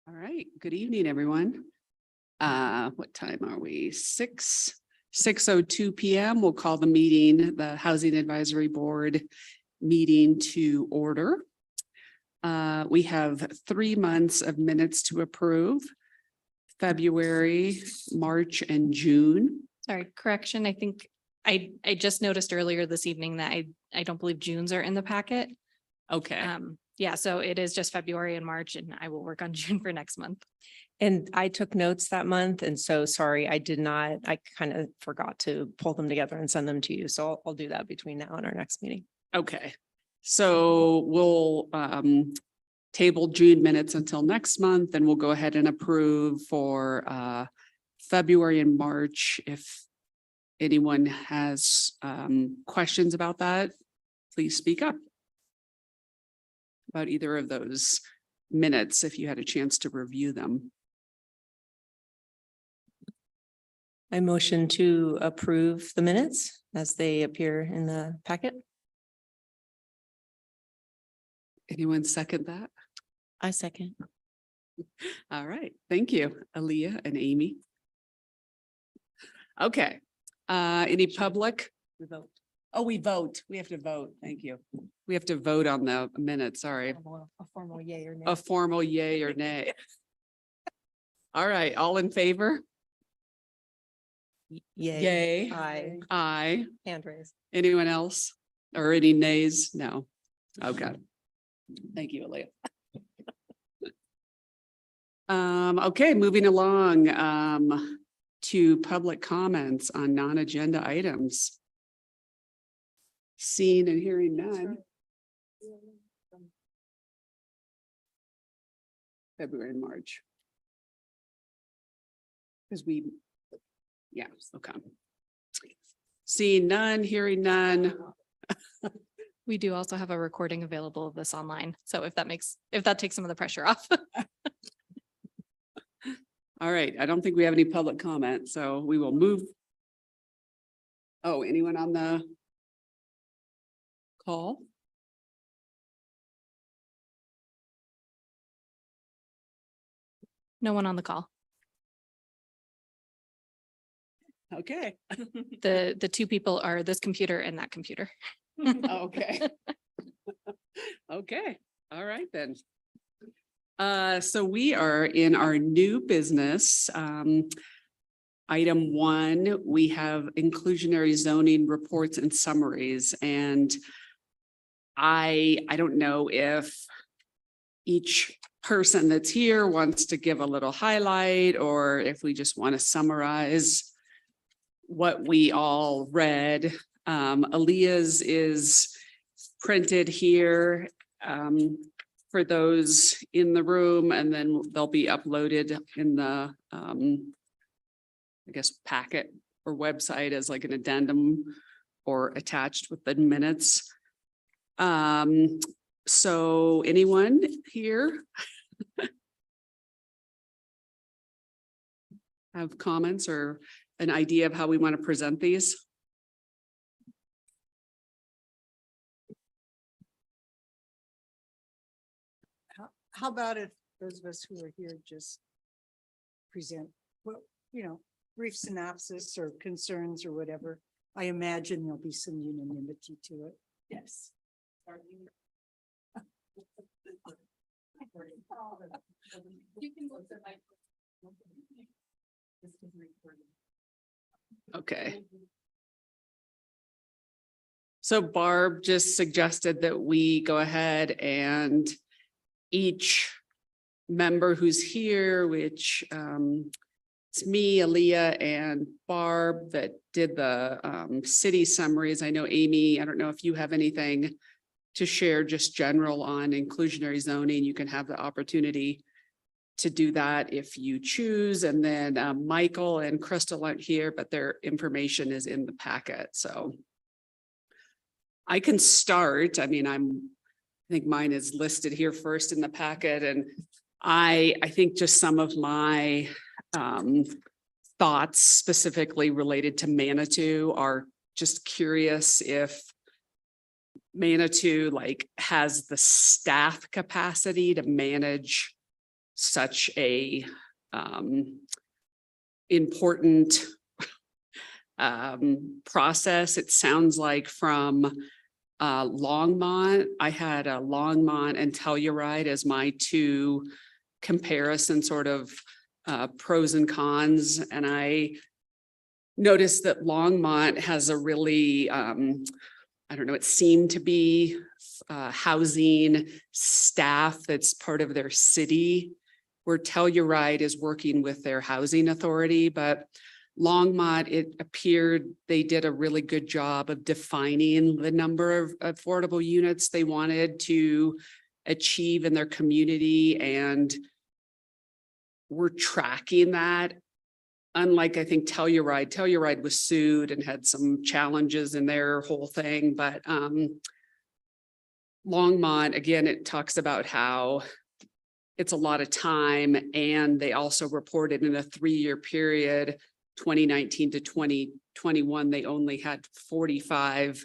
All right, good evening, everyone. What time are we? 6:02 p.m. We'll call the meeting, the Housing Advisory Board meeting to order. We have 3 months of minutes to approve. February, March, and June. Sorry, correction. I think I just noticed earlier this evening that I don't believe June's are in the packet. Okay, Yeah, so it is just February and March, and I will work on June for next month. And I took notes that month, and so sorry, I kind of forgot to pull them together and send them to you. So I'll do that between now and our next meeting. okay. So we'll table June minutes until next month, and we'll go ahead and approve for February and March. If anyone has questions about that, please speak up about either of those minutes if you had a chance to review them. I motion to approve the minutes as they appear in the packet. Anyone second that? I second. All right, thank you, Aaliyah and Amy. Okay, any public? We vote. Oh, we vote. We have to vote. Thank you. We have to vote on the minutes. Sorry. A formal yay or nay. A formal yay or nay. All right, all in favor? Yay. Yay. Aye. Aye. Hand raised. Anyone else? Or any nays? No. Okay. Thank you, Aaliyah. Okay, moving along to public comments on non-agenda items. Seeing and hearing none. February and March. Because yeah, okay. Seeing none, hearing none. We do also have a recording available of this online. So if that takes some of the pressure off. All right, I don't think we have any public comment, so we will move. Oh, anyone on the call? No one on the call. Okay. The two people are this computer and that computer. Okay. Okay, all right then. So we are in our new business. Item 1, we have inclusionary zoning reports and summaries, and I don't know if each person that's here wants to give a little highlight or if we just want to summarize what we all read. Aaliyah's is printed here for those in the room, and then they'll be uploaded in the I guess packet or website as like an addendum or attached with the minutes. So anyone here have comments or an idea of how we want to present these? How about if those of us who are here just present, well, brief synopsis or concerns or whatever? I imagine there'll be some unanimity to it. Yes. Okay. So Barb just suggested that we go ahead and each member who's here, which it's me, Aaliyah, and Barb that did the city summaries. I know Amy, I don't know if you have anything to share just general on inclusionary zoning. You can have the opportunity to do that if you choose. And then Michael and Crystal aren't here, but their information is in the packet. So I can start. I mean, I think mine is listed here first in the packet. And I think just some of my thoughts specifically related to Manitou are just curious if Manitou has the staff capacity to manage such a important process. It sounds like from Longmont, I had Longmont and Telluride as my two comparison sort of pros and cons. And I noticed that Longmont has a really, I don't know, it seemed to be housing staff that's part of their city, where Telluride is working with their housing authority. But Longmont, it appeared they did a really good job of defining the number of affordable units they wanted to achieve in their community, and we're tracking that. Unlike, I think, Telluride was sued and had some challenges in their whole thing, but Longmont, again, it talks about how it's a lot of time, and they also reported in a 3-year period, 2019 to 2021, they only had 45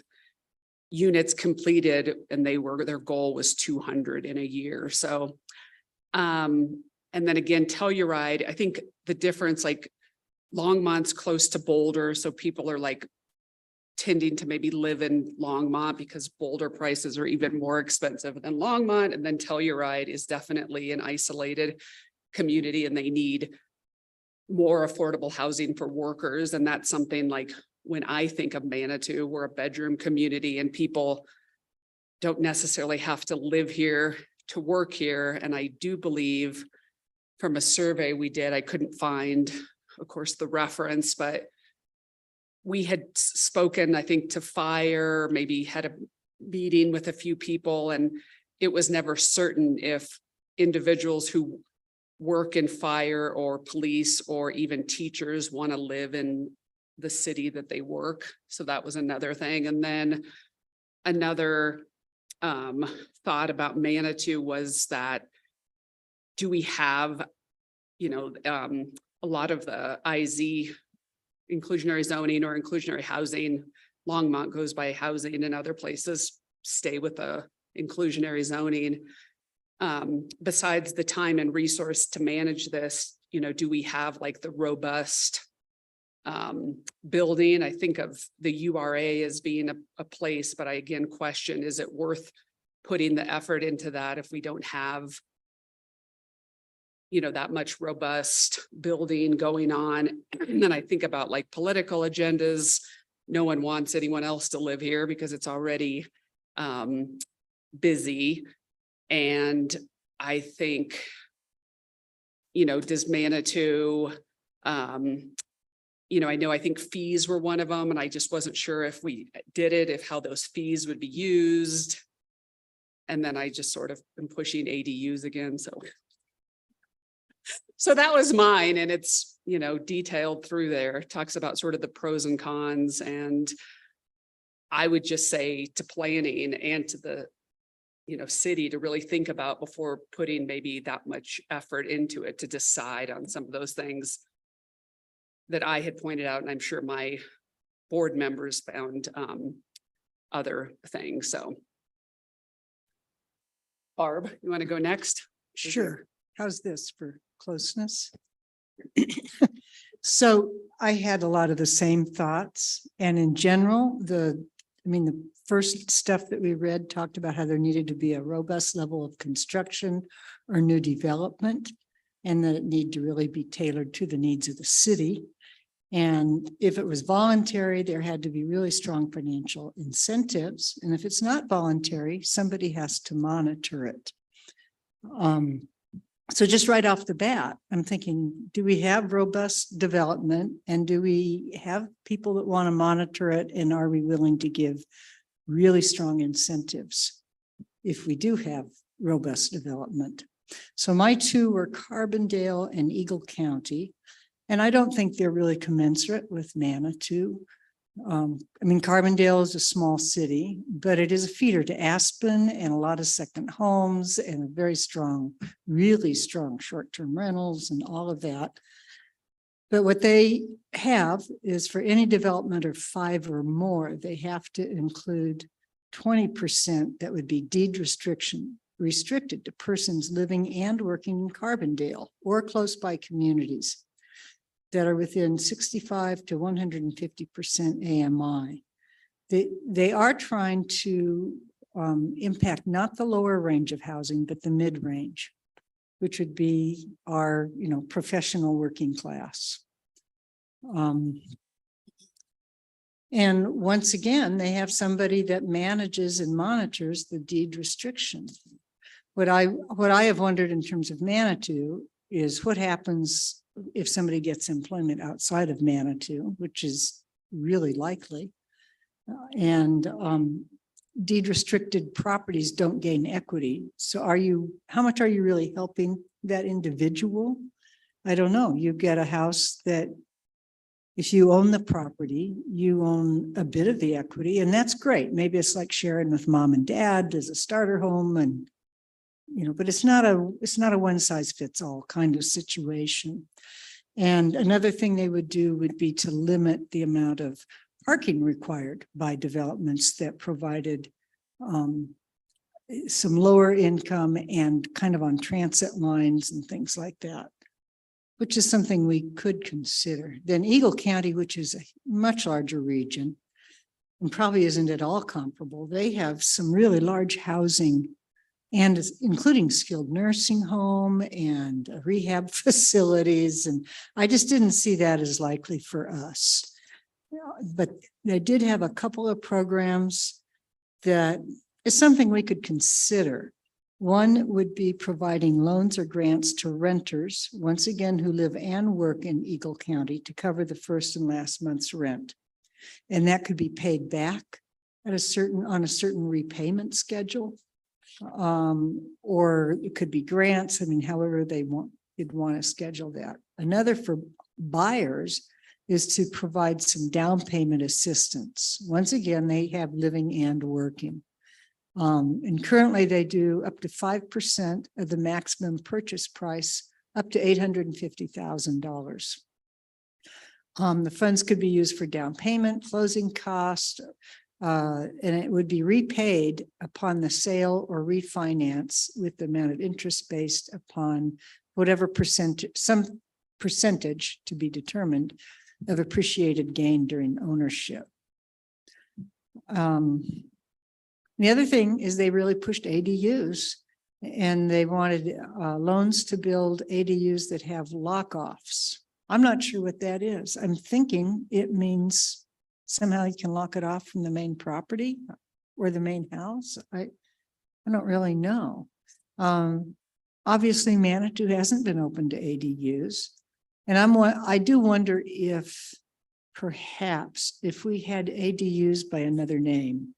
units completed, and their goal was 200 in a year. So, and then again, Telluride, I think the difference, like Longmont's close to Boulder, so people are like tending to maybe live in Longmont because Boulder prices are even more expensive than Longmont. And then Telluride is definitely an isolated community, and they need more affordable housing for workers. And that's something like, when I think of Manitou, we're a bedroom community and people don't necessarily have to live here to work here. And I do believe from a survey we did, I couldn't find, of course, the reference, but we had spoken, I think, to fire, maybe had a meeting with a few people, and it was never certain if individuals who work in fire or police or even teachers want to live in the city that they work. So that was another thing. And then another thought about Manitou was that, do we have, a lot of the IZ, inclusionary zoning or inclusionary housing, Longmont goes by housing, and other places stay with the inclusionary zoning. Besides the time and resource to manage this, do we have like the robust building? I think of the URA as being a place, but I again question, is it worth putting the effort into that if we don't have that much robust building going on? And then I think about like political agendas. No one wants anyone else to live here because it's already busy. And I think, does Manitou, I think fees were one of them, and I just wasn't sure if we did it, if how those fees would be used. And then I just sort of am pushing ADUs again. So that was mine, and it's, detailed through there. It talks about sort of the pros and cons. And I would just say to planning and to the, city to really think about before putting maybe that much effort into it, to decide on some of those things that I had pointed out. And I'm sure my board members found other things. So Barb, you want to go next? Sure. How's this for closeness? So I had a lot of the same thoughts, and in general, the first stuff that we read talked about how there needed to be a robust level of construction or new development, and that it needed to really be tailored to the needs of the city. And if it was voluntary, there had to be really strong financial incentives. And if it's not voluntary, somebody has to monitor it. So just right off the bat, I'm thinking, do we have robust development, and do we have people that want to monitor it? And are we willing to give really strong incentives if we do have robust development? So my two were Carbondale and Eagle County, and I don't think they're really commensurate with Manitou. Carbondale is a small city, but it is a feeder to Aspen and a lot of second homes and a very strong, really strong short-term rentals and all of that. But what they have is, for any development of 5 or more, they have to include 20% that would be deed restriction restricted to persons living and working in Carbondale or close by communities that are within 65 to 150% AMI. They are trying to impact not the lower range of housing, but the mid-range, which would be our, professional working class. And once again, they have somebody that manages and monitors the deed restriction. What I have wondered in terms of Manitou is what happens if somebody gets employment outside of Manitou, which is really likely. And deed restricted properties don't gain equity. So how much are you really helping that individual? I don't know. You get a house that if you own the property, you own a bit of the equity, and that's great. Maybe it's like sharing with mom and dad as a starter home, and but it's not a one size fits all kind of situation. And another thing they would do would be to limit the amount of parking required by developments that provided some lower income and kind of on transit lines and things like that, which is something we could consider. Then Eagle County, which is a much larger region and probably isn't at all comparable, they have some really large housing, and including skilled nursing home and rehab facilities. And I just didn't see that as likely for us. But they did have a couple of programs that is something we could consider. One would be providing loans or grants to renters, once again, who live and work in Eagle County, to cover the first and last month's rent. And that could be paid back on a certain repayment schedule. Or it could be grants. I mean, however you'd want to schedule that. Another for buyers is to provide some down payment assistance. Once again, they have living and working. And currently they do up to 5% of the maximum purchase price, up to $850,000. The funds could be used for down payment, closing costs, and it would be repaid upon the sale or refinance with the amount of interest based upon whatever some percentage to be determined of appreciated gain during ownership. The other thing is they really pushed ADUs, and they wanted loans to build ADUs that have lock-offs. I'm not sure what that is. I'm thinking it means somehow you can lock it off from the main property or the main house. I don't really know. Obviously, Manitou hasn't been open to ADUs. And I do wonder if perhaps if we had ADUs by another name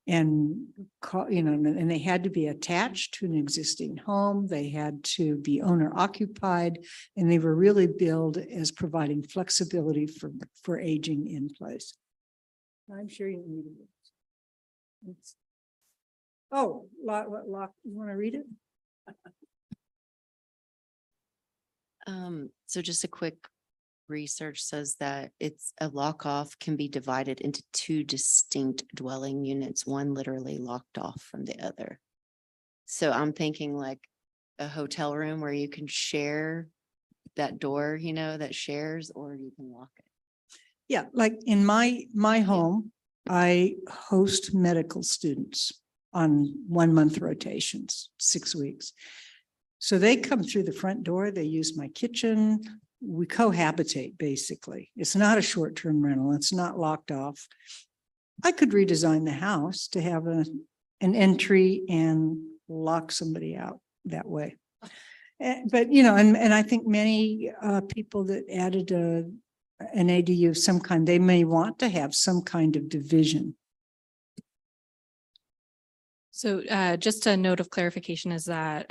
and and they had to be attached to an existing home, they had to be owner occupied, and they were really billed as providing flexibility for aging in place. I'm sure you need it. Oh, lock, you want to read it? So just a quick research says that it's a lock off can be divided into two distinct dwelling units, one literally locked off from the other. So I'm thinking like a hotel room where you can share that door, that shares, or you can lock it. Yeah, like in my home, I host medical students on 1 month rotations, 6 weeks. So they come through the front door, they use my kitchen, we cohabitate basically. It's not a short-term rental, it's not locked off. I could redesign the house to have an entry and lock somebody out that way. But, and I think many people that added an ADU of some kind, they may want to have some kind of division. So just a note of clarification is that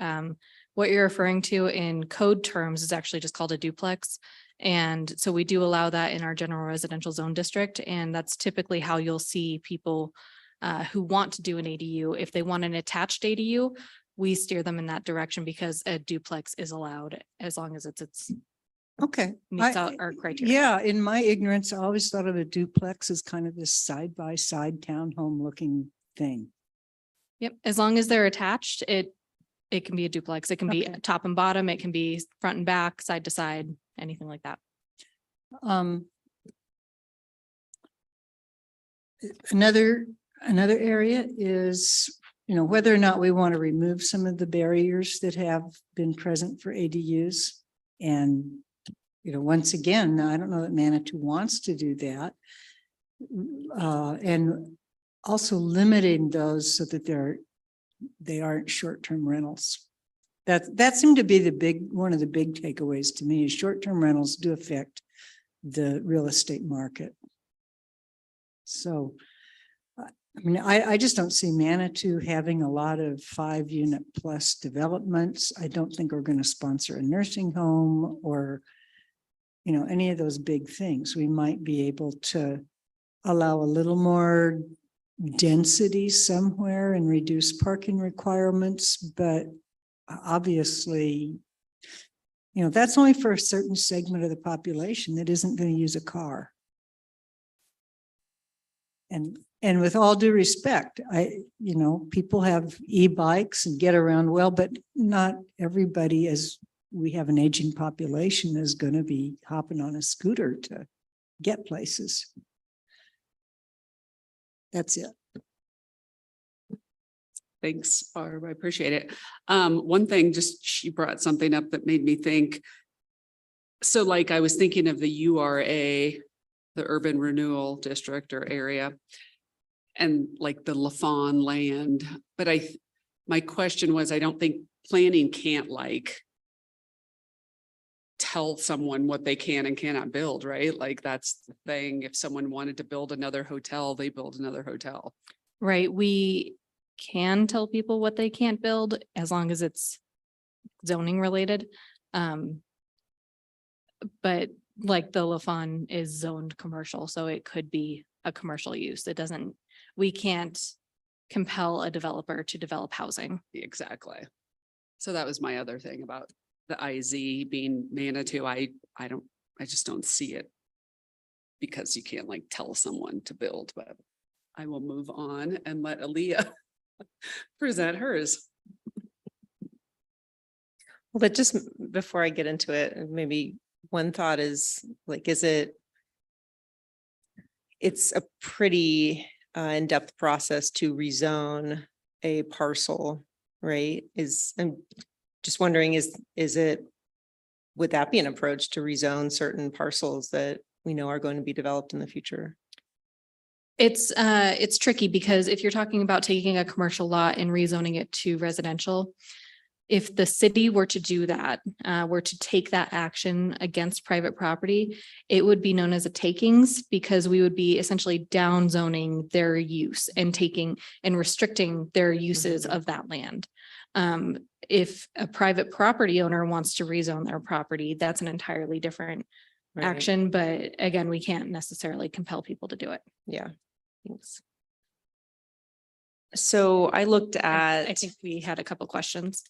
what you're referring to in code terms is actually just called a duplex. And so we do allow that in our general residential zone district. And that's typically how you'll see people who want to do an ADU. If they want an attached ADU, we steer them in that direction because a duplex is allowed as long as it's Okay. meets out our criteria. Yeah, in my ignorance, I always thought of a duplex as kind of this side-by-side townhome looking thing. Yep, as long as they're attached, it can be a duplex. It can be Okay. top and bottom. It can be front and back, side to side, anything like that. Another area is, whether or not we want to remove some of the barriers that have been present for ADUs. And, once again, I don't know that Manitou wants to do that. And also limiting those so that they aren't short-term rentals. That seemed to be one of the big takeaways to me is short-term rentals do affect the real estate market. So, I just don't see Manitou having a lot of 5-unit plus developments. I don't think we're going to sponsor a nursing home or, any of those big things. We might be able to allow a little more density somewhere and reduce parking requirements, but obviously, that's only for a certain segment of the population that isn't going to use a car. And with all due respect, people have e-bikes and get around well, but not everybody, as we have an aging population, is going to be hopping on a scooter to get places. That's it. Thanks, Barb. I appreciate it. One thing, she brought something up that made me think. So like I was thinking of the URA, the Urban Renewal District or area, and like the LaFawn land. But my question was, I don't think planning can't tell someone what they can and cannot build, right? Like that's the thing. If someone wanted to build another hotel, they build another hotel. Right, we can tell people what they can't build as long as it's zoning related. But like the LaFawn is zoned commercial, so it could be a commercial use. We can't compel a developer to develop housing. Exactly. So that was my other thing about the IZ being Manitou. I just don't see it because you can't tell someone to build, but I will move on and let Aaliyah present hers. Well, but just before I get into it, maybe one thought is it's a pretty in-depth process to rezone a parcel, right? I'm just wondering, would that be an approach to rezone certain parcels that we know are going to be developed in the future? It's tricky because if you're talking about taking a commercial lot and rezoning it to residential, if the city were to do that, were to take that action against private property, it would be known as a takings because we would be essentially down zoning their use and taking and restricting their uses of that land. If a private property owner wants to rezone their property, that's an entirely different action. But again, we can't necessarily compel people to do it. Yeah. Thanks. So I looked at. I think we had a couple questions.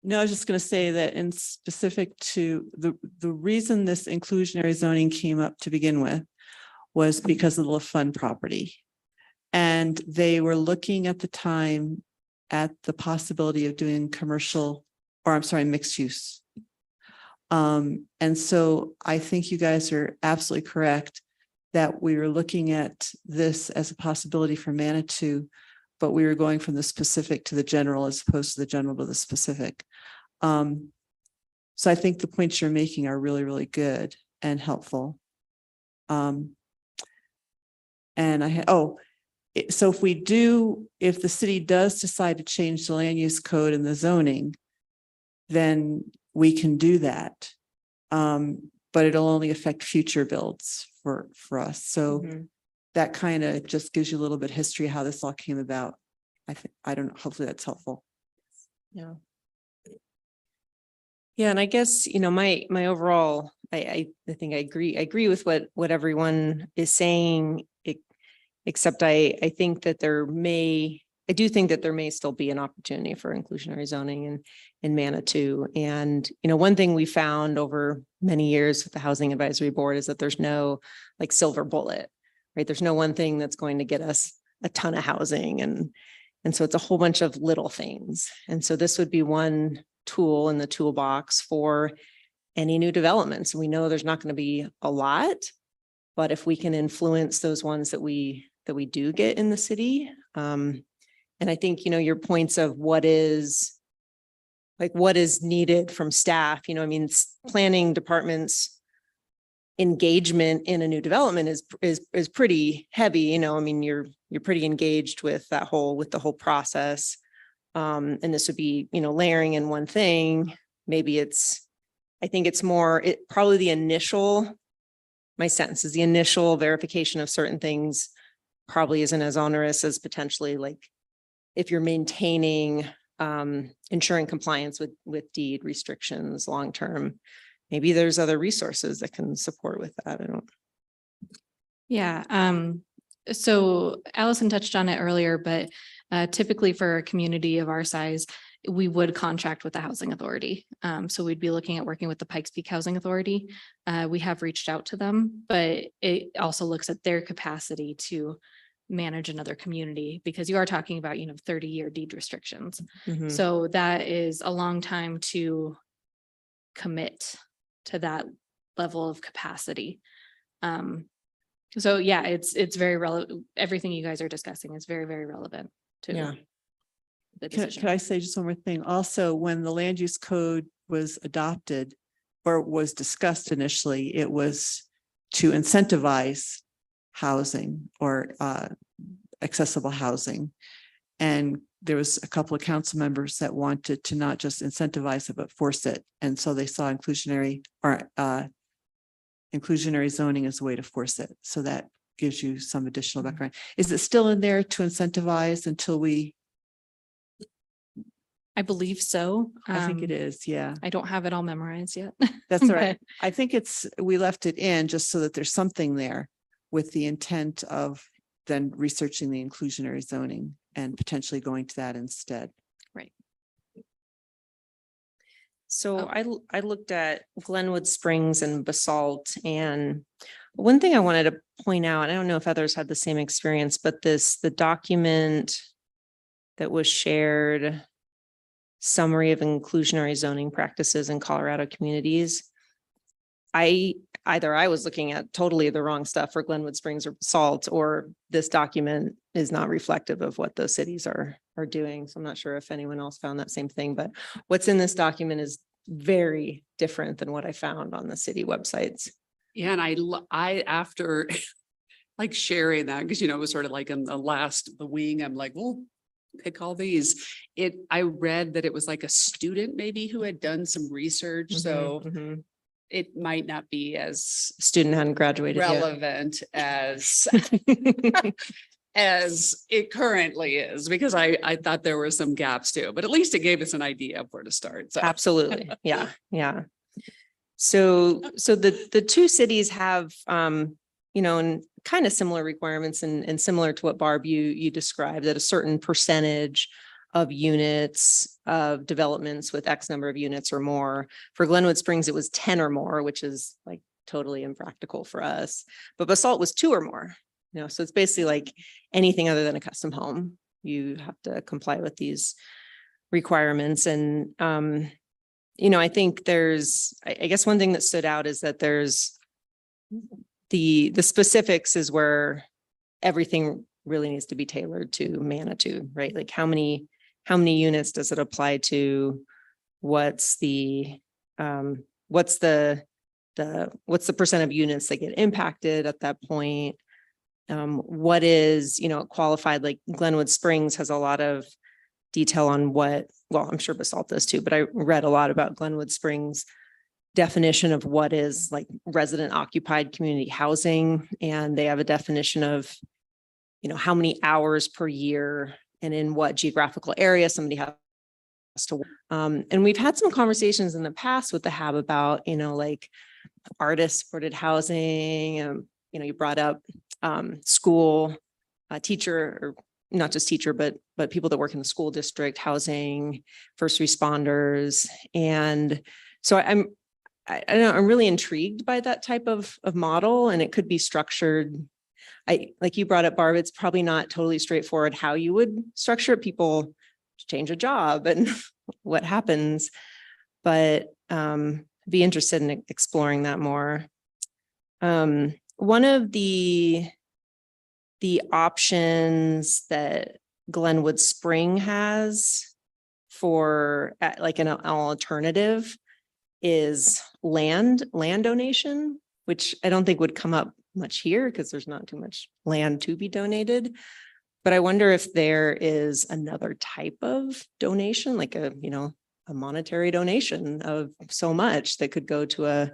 No, I was just going to say that in specific to the reason this inclusionary zoning came up to begin with was because of the LaFawn property. And they were looking at the time at the possibility of doing mixed use. And so I think you guys are absolutely correct that we were looking at this as a possibility for Manitou, but we were going from the specific to the general as opposed to the general to the specific. So I think the points you're making are really, really good and helpful. And so if the city does decide to change the land use code and the zoning, then we can do that. But it'll only affect future builds for us. So that kind of just gives you a little bit of history of how this all came about. I don't know, hopefully that's helpful. Yeah. Yeah, and I guess, my overall, I think I agree with what everyone is saying, except I think that I do think that there may still be an opportunity for inclusionary zoning in Manitou. And, one thing we found over many years with the Housing Advisory Board is that there's no silver bullet, right? There's no one thing that's going to get us a ton of housing. And so it's a whole bunch of little things. And so this would be one tool in the toolbox for any new developments. We know there's not going to be a lot, but if we can influence those ones that we do get in the city. And I think, your points of what is needed from staff, I mean, planning departments engagement in a new development is pretty heavy, I mean, you're pretty engaged with the whole process. And this would be, layering in one thing. Maybe I think it's more, probably my sense is the initial verification of certain things probably isn't as onerous as potentially like if you're maintaining, ensuring compliance with deed restrictions long-term. Maybe there's other resources that can support with that. I don't. Yeah. So Allison touched on it earlier, but typically for a community of our size, we would contract with the housing authority. So we'd be looking at working with the Pikes Peak Housing Authority. We have reached out to them, but it also looks at their capacity to manage another community because you are talking about, 30-year deed restrictions. Mhm. So that is a long time to commit to that level of capacity. So yeah, it's very relevant. Everything you guys are discussing is very, very relevant to Yeah. the Can decision. I say just one more thing? Also, when the land use code was adopted or was discussed initially, it was to incentivize housing or accessible housing. And there was a couple of council members that wanted to not just incentivize it, but force it. And so they saw inclusionary zoning as a way to force it. So that gives you some additional background. Is it still in there to incentivize until we? I believe so. I think it is, yeah. I don't have it all memorized yet. That's all right. but- I think we left it in just so that there's something there with the intent of then researching the inclusionary zoning and potentially going to that instead. So Oh. I looked at Glenwood Springs and Basalt, and one thing I wanted to point out, I don't know if others had the same experience, but the document that was shared, summary of inclusionary zoning practices in Colorado communities. I was looking at totally the wrong stuff for Glenwood Springs or Basalt, or this document is not reflective of what those cities are doing. So I'm not sure if anyone else found that same thing, but what's in this document is very different than what I found on the city websites. Yeah, and I after like sharing that, because it was sort of like in the wing, I'm like, well, pick all these. I read that it was like a student maybe who had done some research. So Mhm. it might not be as Student hadn't graduated yet. relevant as as it currently is, because I thought there were some gaps too, but at least it gave us an idea of where to start. So Absolutely. Yeah. Yeah. So the two cities have, and kind of similar requirements and similar to what Barb you described, that a certain percentage of units of developments with X number of units or more. For Glenwood Springs, it was 10 or more, which is like totally impractical for us. But Basalt was 2 or more. So it's basically like anything other than a custom home, you have to comply with these requirements. And, I think I guess one thing that stood out is that there's the specifics is where everything really needs to be tailored to Manitou, right? Like how many units does it apply to? What's the percent of units that get impacted at that point? What is, qualified, like Glenwood Springs has a lot of detail on I'm sure Basalt does too, but I read a lot about Glenwood Springs definition of what is like resident occupied community housing. And they have a definition of, how many hours per year and in what geographical area somebody has to work. And we've had some conversations in the past with the HAB about, like artist supported housing. You brought up school, teacher, or not just teacher, but people that work in the school district, housing, first responders. And so I don't know, I'm really intrigued by that type of model, and it could be structured like you brought up, Barb, it's probably not totally straightforward how you would structure it. People change a job and what happens, but be interested in exploring that more. One of the options that Glenwood Spring has for like an alternative is land donation, which I don't think would come up much here because there's not too much land to be donated. But I wonder if there is another type of donation, like a monetary donation of so much that could go to a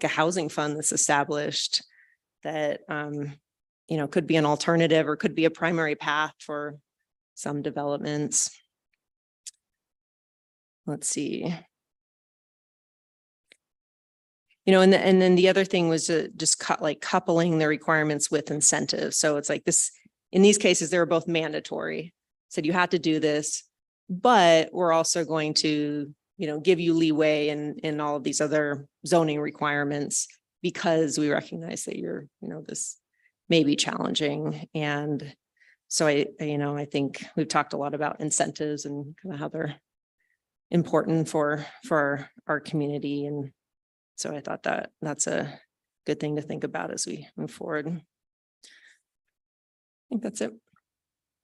housing fund that's established that, could be an alternative or could be a primary path for some developments. Let's see. And then the other thing was to just coupling the requirements with incentives. So it's like this, in these cases, they were both mandatory. Said you have to do this, but we're also going to, give you leeway in all of these other zoning requirements because we recognize that you're, this may be challenging. And so I think we've talked a lot about incentives and kind of how they're important for our community. And so I thought that that's a good thing to think about as we move forward. I think that's it.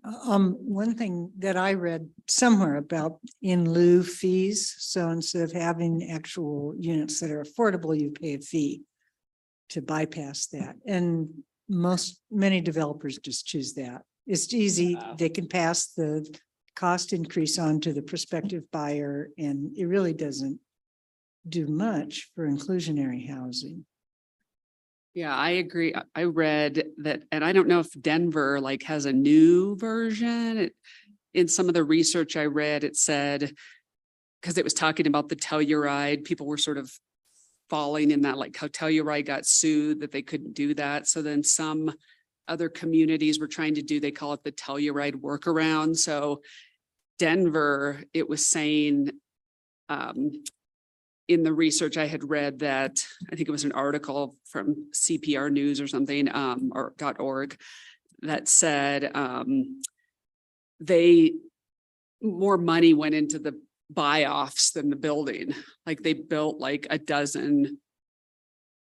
One thing that I read somewhere about in lieu fees. So instead of having actual units that are affordable, you pay a fee to bypass that. And many developers just choose that. It's easy. They can pass the cost increase on to the prospective buyer, and it really doesn't do much for inclusionary housing. Yeah, I agree. I read that, and I don't know if Denver has a new version. In some of the research I read, it said, because it was talking about the Telluride, people were sort of falling in that, like how Telluride got sued that they couldn't do that. So then some other communities were trying to do, they call it the Telluride workaround. So Denver, it was saying, in the research I had read that, I think it was an article from CPR News or something, or .org, that said more money went into the buy-offs than the building. Like they built like a dozen,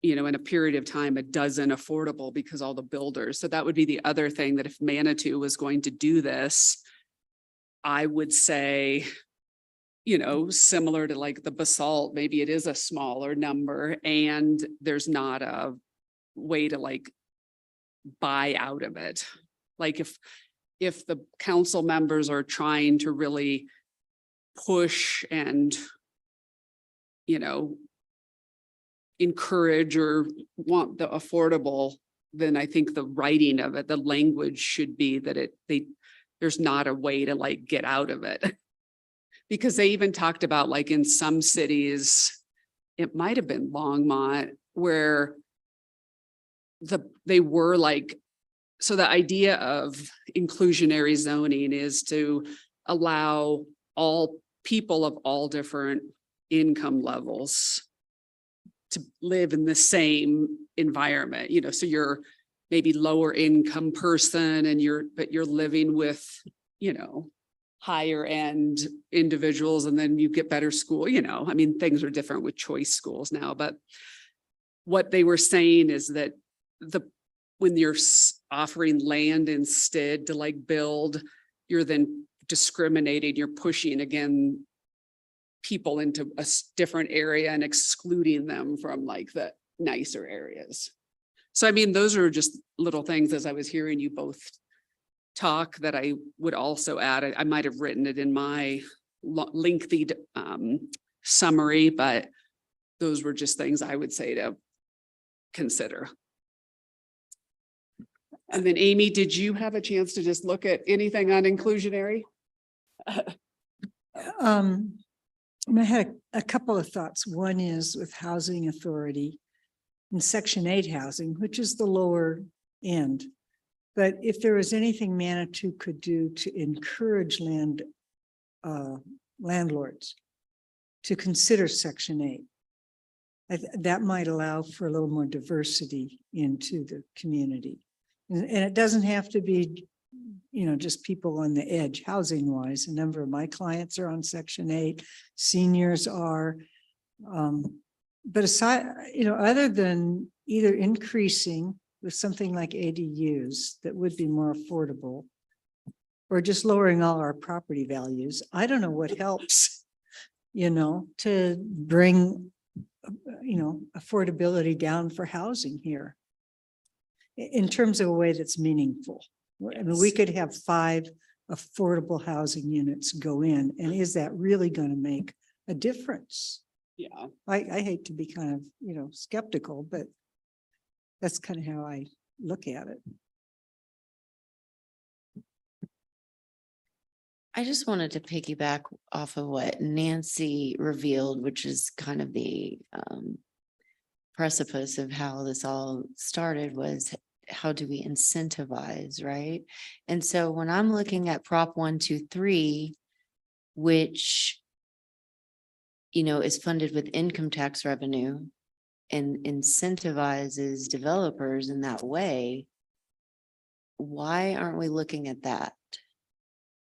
in a period of time, a dozen affordable because all the builders. So that would be the other thing, that if Manitou was going to do this, I would say, similar to like the Basalt, maybe it is a smaller number and there's not a way to buy out of it. Like if the council members are trying to really push and, encourage or want the affordable, then I think the writing of it, the language should be that there's not a way to get out of it. Because they even talked about in some cities, it might have been Longmont, where they were so the idea of inclusionary zoning is to allow all people of all different income levels to live in the same environment, so you're maybe lower income person and but you're living with, higher end individuals, and then you get better school, things are different with choice schools now, but what they were saying is that when you're offering land instead to build, you're then discriminating, you're pushing again people into a different area and excluding them from the nicer areas. So those are just little things as I was hearing you both talk that I would also add. I might have written it in my lengthy summary, but those were just things I would say to consider. And then Amy, did you have a chance to just look at anything on inclusionary? I had a couple of thoughts. One is with housing authority and Section 8 housing, which is the lower end. But if there was anything Manitou could do to encourage landlords to consider Section 8, that might allow for a little more diversity into the community. And it doesn't have to be, you know, just people on the edge housing wise. A number of my clients are on Section 8, seniors are. But aside, you know, other than either increasing with something like ADUs that would be more affordable, or just lowering all our property values, I don't know what helps, you know, to bring, you know, affordability down for housing here. In terms of a way that's meaningful. I mean, we could have 5 affordable housing units go in, and is that really going to make a difference? Yeah. I hate to be kind of, you know, skeptical, but that's kind of how I look at it. I just wanted to piggyback off of what Nancy revealed, which is kind of the precipice of how this all started, was how do we incentivize, right? And so when I'm looking at Prop 123, which, you know, is funded with income tax revenue and incentivizes developers in that way, why aren't we looking at that?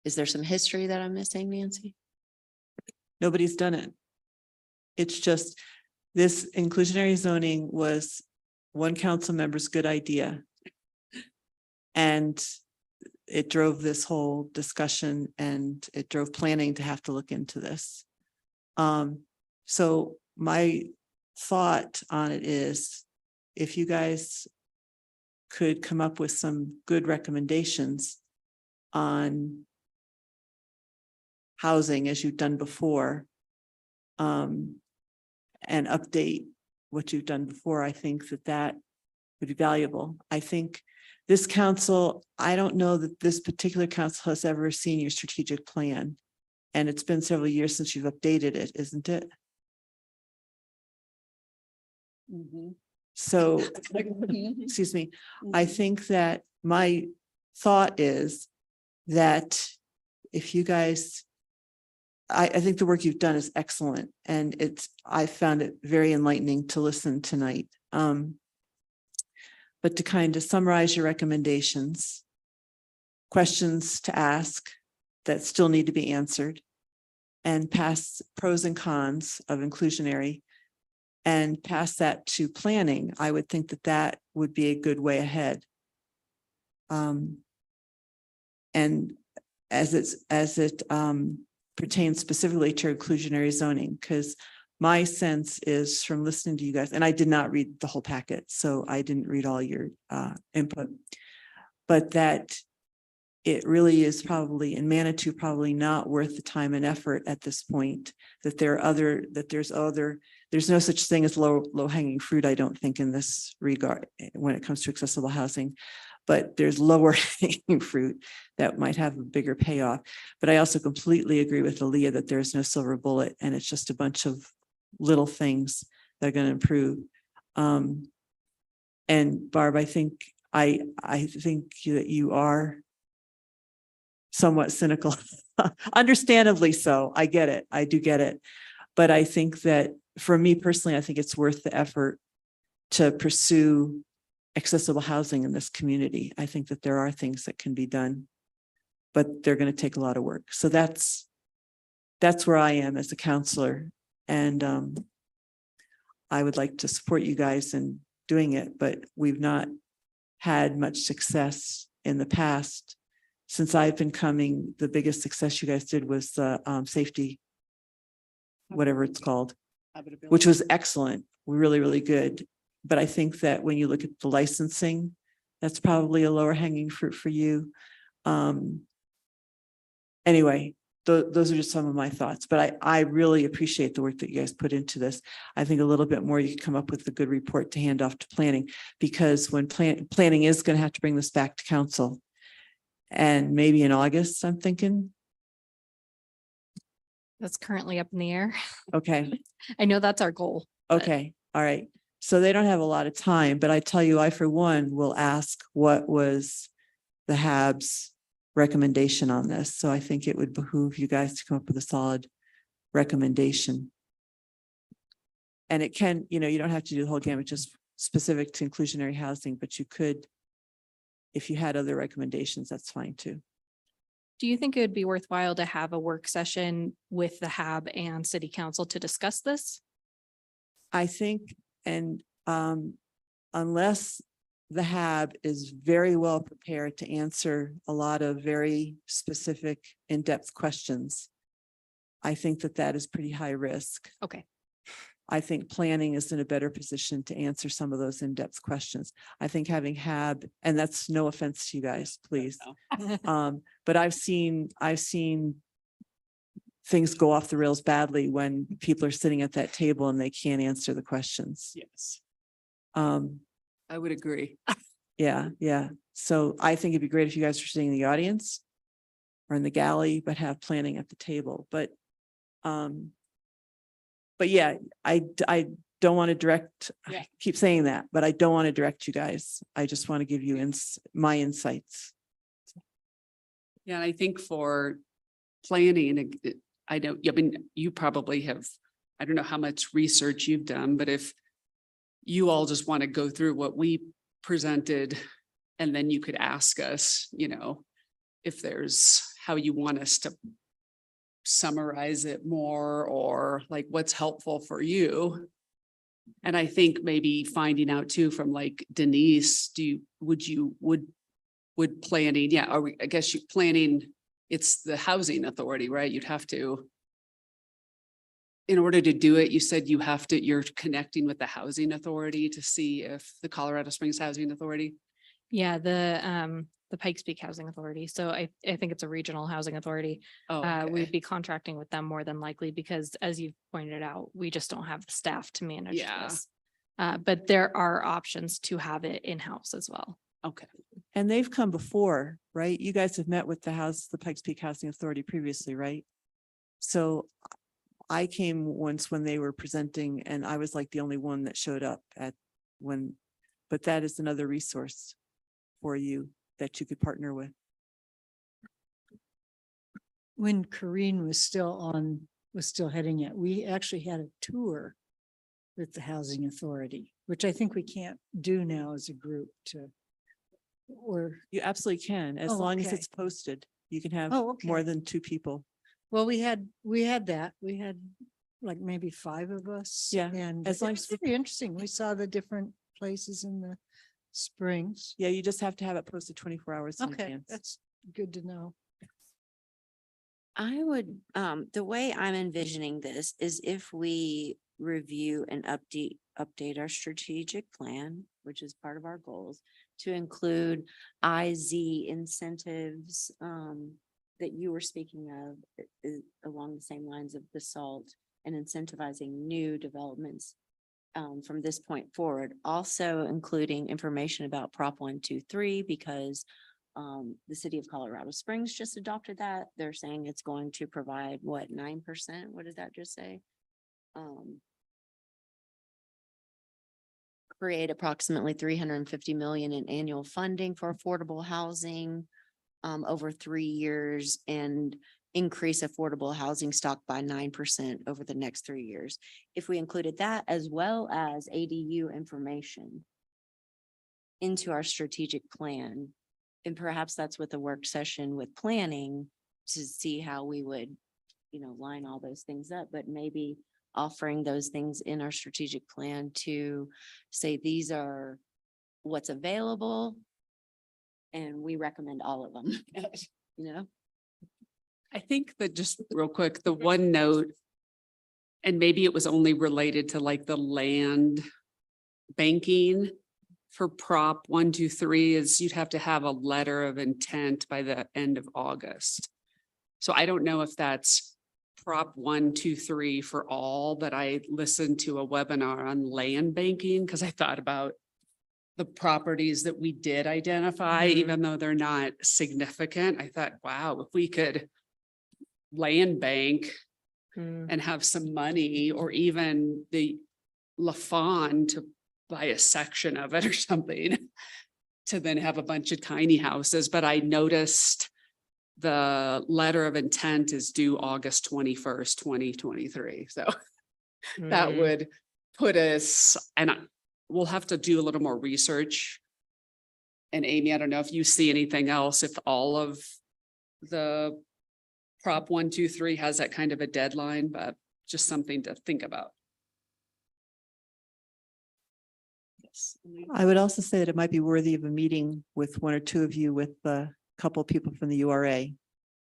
Is there some history that I'm missing, Nancy? Nobody's done it. It's just this inclusionary zoning was one council member's good idea. And it drove this whole discussion, and it drove planning to have to look into this. So my thought on it is, if you guys could come up with some good recommendations on housing as you've done before, and update what you've done before, I think that that would be valuable. I think this council, I don't know that this particular council has ever seen your strategic plan. And it's been several years since you've updated it, isn't it? So, excuse me, I think that my thought is that if you guys, I think the work you've done is excellent, and I found it very enlightening to listen tonight. But to kind of summarize your recommendations, questions to ask that still need to be answered, and pass pros and cons of inclusionary, and pass that to planning, I would think that that would be a good way ahead. And as it pertains specifically to inclusionary zoning, because my sense is from listening to you guys, and I did not read the whole packet, so I didn't read all your input, but that it really is probably in Manitou probably not worth the time and effort at this point, that there's no such thing as low hanging fruit, I don't think, in this regard when it comes to accessible housing, but there's lower hanging fruit that might have a bigger payoff. But I also completely agree with Aaliyah that there's no silver bullet, and it's just a bunch of little things that are going to improve. And Barb, I think that you are somewhat cynical, understandably so. I get it. I do get it. But I think that for me personally, I think it's worth the effort to pursue accessible housing in this community. I think that there are things that can be done, but they're going to take a lot of work. So that's where I am as a counselor. And I would like to support you guys in doing it, but we've not had much success in the past. Since I've been coming, the biggest success you guys did was the safety, whatever it's called, which was excellent, really, really good. But I think that when you look at the licensing, that's probably a lower hanging fruit for you. Anyway, those are just some of my thoughts, but I really appreciate the work that you guys put into this. I think a little bit more, you could come up with a good report to hand off to planning, because when planning is going to have to bring this back to council, and maybe in August, I'm thinking. That's currently up in the air. Okay. I know that's our goal. but- Okay. All right. So they don't have a lot of time, but I tell you, I, for one, will ask what was the HAB's recommendation on this. So I think it would behoove you guys to come up with a solid recommendation. And it can, you don't have to do the whole gamut, just specific to inclusionary housing, but you could if you had other recommendations, that's fine too. Do you think it would be worthwhile to have a work session with the HAB and city council to discuss this? I think, and unless the HAB is very well prepared to answer a lot of very specific in-depth questions, I think that that is pretty high risk. Okay. I think planning is in a better position to answer some of those in-depth questions. I think having HAB, and that's no offense to you guys, please. But I've seen things go off the rails badly when people are sitting at that table and they can't answer the questions. Yes, Um, I would agree. yeah. So I think it'd be great if you guys were sitting in the audience or in the galley, but have planning at the table. But yeah, I don't want to direct, Yeah. I keep saying that, but I don't want to direct you guys. I just want to give you my insights. Yeah, and I think for planning, I know, I mean, you probably have, I don't know how much research you've done, but if you all just want to go through what we presented, and then you could ask us, if there's how you want us to summarize it more, or like what's helpful for you. And I think maybe finding out too from like Denise, would planning, yeah, I guess you planning, it's the housing authority, right? You'd have to, in order to do it, you said you're connecting with the housing authority to see if the Colorado Springs Housing Authority. Yeah, the Pikes Peak Housing Authority. So I think it's a regional housing authority. Oh, okay. We'd be contracting with them more than likely because, as you've pointed out, we just don't have the staff to manage Yeah. this. But there are options to have it in-house as well. Okay. And they've come before, right? You guys have met with the Pikes Peak Housing Authority previously, right? So I came once when they were presenting and I was like the only one that showed up but that is another resource for you that you could partner with. When Corinne was still heading it, we actually had a tour with the housing authority, which I think we can't do now as a group or, You absolutely can, as Oh, long as okay. it's posted. You can have Oh, more okay. than 2 people. well, we had that. We had like maybe 5 of us. Yeah, And as it long was as- pretty interesting. We saw the different places in the Springs. Yeah, you just have to have it posted 24 hours in Okay, advance. that's good to know. I would, the way I'm envisioning this is if we review and update our strategic plan, which is part of our goals, to include IZ incentives, that you were speaking of along the same lines of the SALT and incentivizing new developments from this point forward, also including information about Prop 123, because the city of Colorado Springs just adopted that. They're saying it's going to provide 9%? What did that just say? Create approximately 350 million in annual funding for affordable housing over 3 years, and increase affordable housing stock by 9% over the next 3 years. If we included that as well as ADU information into our strategic plan, and perhaps that's with a work session with planning to see how we would, line all those things up, but maybe offering those things in our strategic plan to say, these are what's available and we recommend all of them, I think that just real quick, the one note, and maybe it was only related to like the land banking for Prop 123, is you'd have to have a letter of intent by the end of August. So I don't know if that's Prop 123 for all, but I listened to a webinar on land banking because I thought about the properties that we did identify, even though they're not significant. I thought, wow, if we could land bank and have some money, or even the LaFawn to buy a section of it or something, to then have a bunch of tiny houses. But I noticed the letter of intent is due August 21st, 2023. So that would put us, and we'll have to do a little more research And Amy, I don't know if you see anything else, if all of the Prop 1, 2, 3 has that kind of a deadline, but just something to think about. Yes. I would also say that it might be worthy of a meeting with one or two of you with a couple of people from the URA.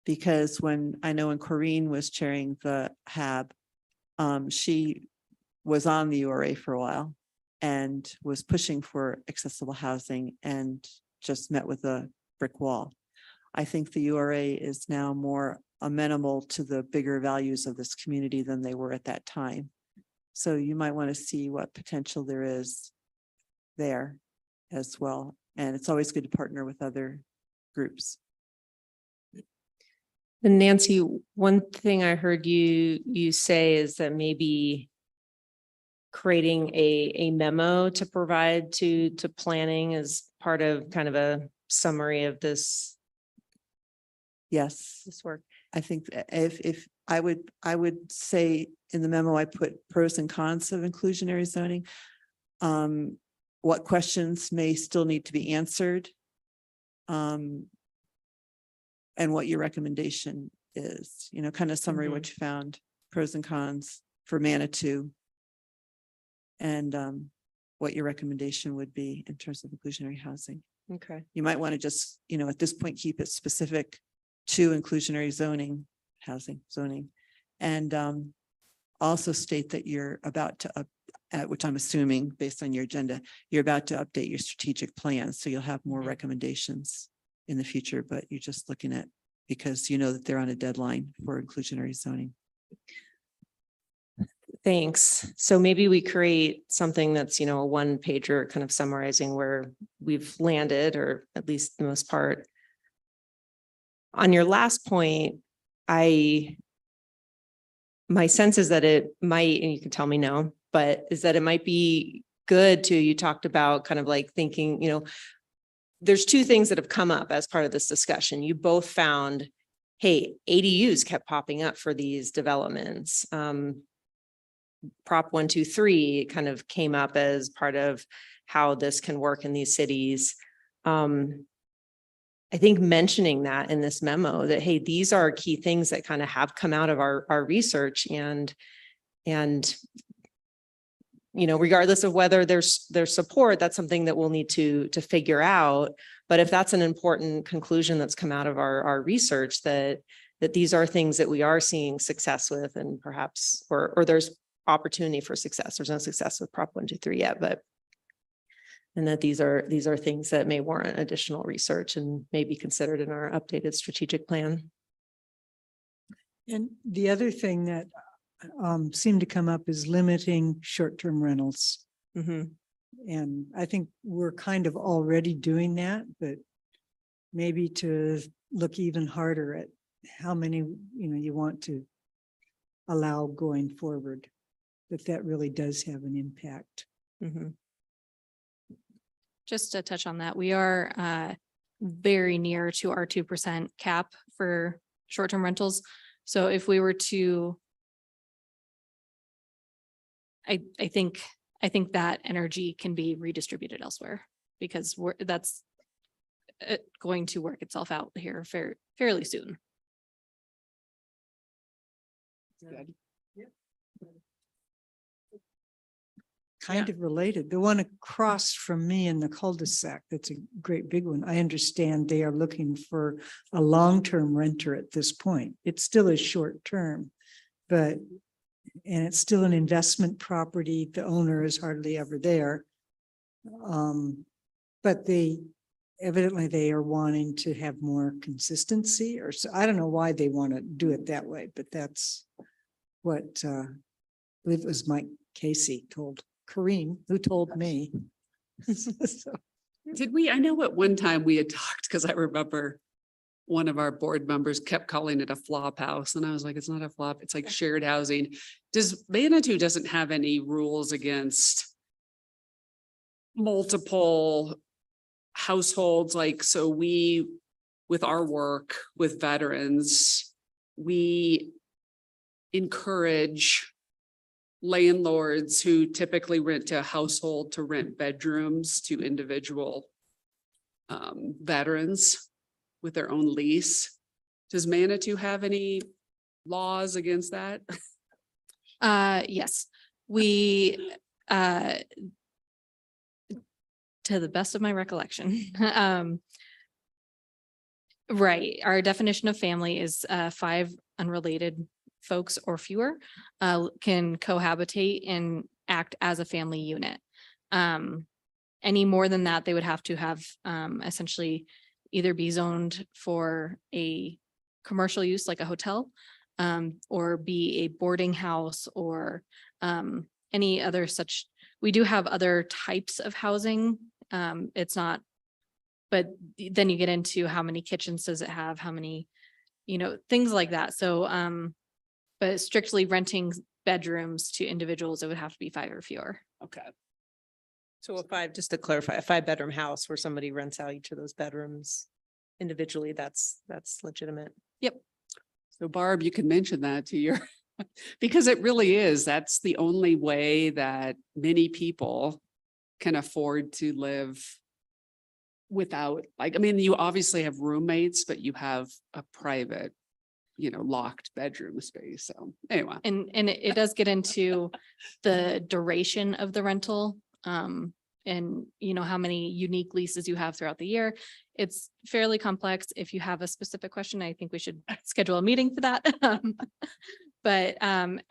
Because when Corinne was chairing the HAB, she was on the URA for a while and was pushing for accessible housing and just met with a brick wall. I think the URA is now more amenable to the bigger values of this community than they were at that time. So you might want to see what potential there is there as well. And it's always good to partner with other groups. And Nancy, one thing I heard you say is that maybe creating a memo to provide to planning as part of kind of a summary of this Yes, work. I think if I would say in the memo, I put pros and cons of inclusionary zoning. What questions may still need to be answered. And what your recommendation is, kind of summary what you found, pros and cons for Manitou. And what your recommendation would be in terms of inclusionary housing. Okay. You might want to just, at this point, keep it specific to inclusionary zoning, housing zoning. And also state that you're about to which I'm assuming based on your agenda, you're about to update your strategic plan. So you'll have more recommendations in the future, but you're just looking at, because you know that they're on a deadline for inclusionary zoning. Thanks. So maybe we create something that's, a one pager kind of summarizing where we've landed, or at least the most part. On your last point, my sense is that it might, and you can tell me no, but is that it might be good to, you talked about kind of like thinking, there's two things that have come up as part of this discussion. You both found, hey, ADUs kept popping up for these developments. Prop 1, 2, 3 kind of came up as part of how this can work in these cities. I think mentioning that in this memo that, hey, these are key things that kind of have come out of our research, and regardless of whether there's support, that's something that we'll need to figure out. But if that's an important conclusion that's come out of our research, that these are things that we are seeing success with, and perhaps, or there's opportunity for success. There's no success with Prop 1, 2, 3 yet, and that these are things that may warrant additional research and may be considered in our updated strategic plan. And the other thing that seemed to come up is limiting short-term rentals. Mm-hmm. And I think we're kind of already doing that, but maybe to look even harder at how many, you want to allow going forward, that really does have an impact. Mm-hmm. Just to touch on that, we are very near to our 2% cap for short-term rentals. So if we were to, I think that energy can be redistributed elsewhere, because that's going to work itself out here fairly soon. Good. Kind of related. The one across from me in the cul-de-sac, that's a great big one. I understand they are looking for a long-term renter at this point. It's still a short-term, and it's still an investment property. The owner is hardly ever there. But evidently they are wanting to have more consistency, or so. I don't know why they want to do it that way, but that's what I believe it was Mike Casey told Kareem, who told me. So, Did we, I know at one time we had talked, because I remember one of our board members kept calling it a flop house. And I was like, it's not a flop, it's like shared housing. Manitou doesn't have any rules against multiple households, so we, with our work with veterans, we encourage landlords who typically rent to a household to rent bedrooms to individual veterans with their own lease. Does Manitou have any laws against that? Yes, we, to the best of my recollection, right, our definition of family is, 5 unrelated folks or fewer, can cohabitate and act as a family unit. Any more than that, they would have to have, essentially either be zoned for a commercial use like a hotel, or be a boarding house or, any other such. We do have other types of housing. It's not, but then you get into how many kitchens does it have, how many, things like that. So, but strictly renting bedrooms to individuals, it would have to be 5 or fewer. Okay. So just to clarify, a 5-bedroom house where somebody rents out each of those bedrooms individually, that's legitimate. Yep. So Barb, you can mention that to your, because it really is, that's the only way that many people can afford to live without, like, I mean, you obviously have roommates, but you have a private, locked bedroom space. So anyway. And it does get into the duration of the rental. And how many unique leases you have throughout the year. It's fairly complex. If you have a specific question, I think we should schedule a meeting for that. But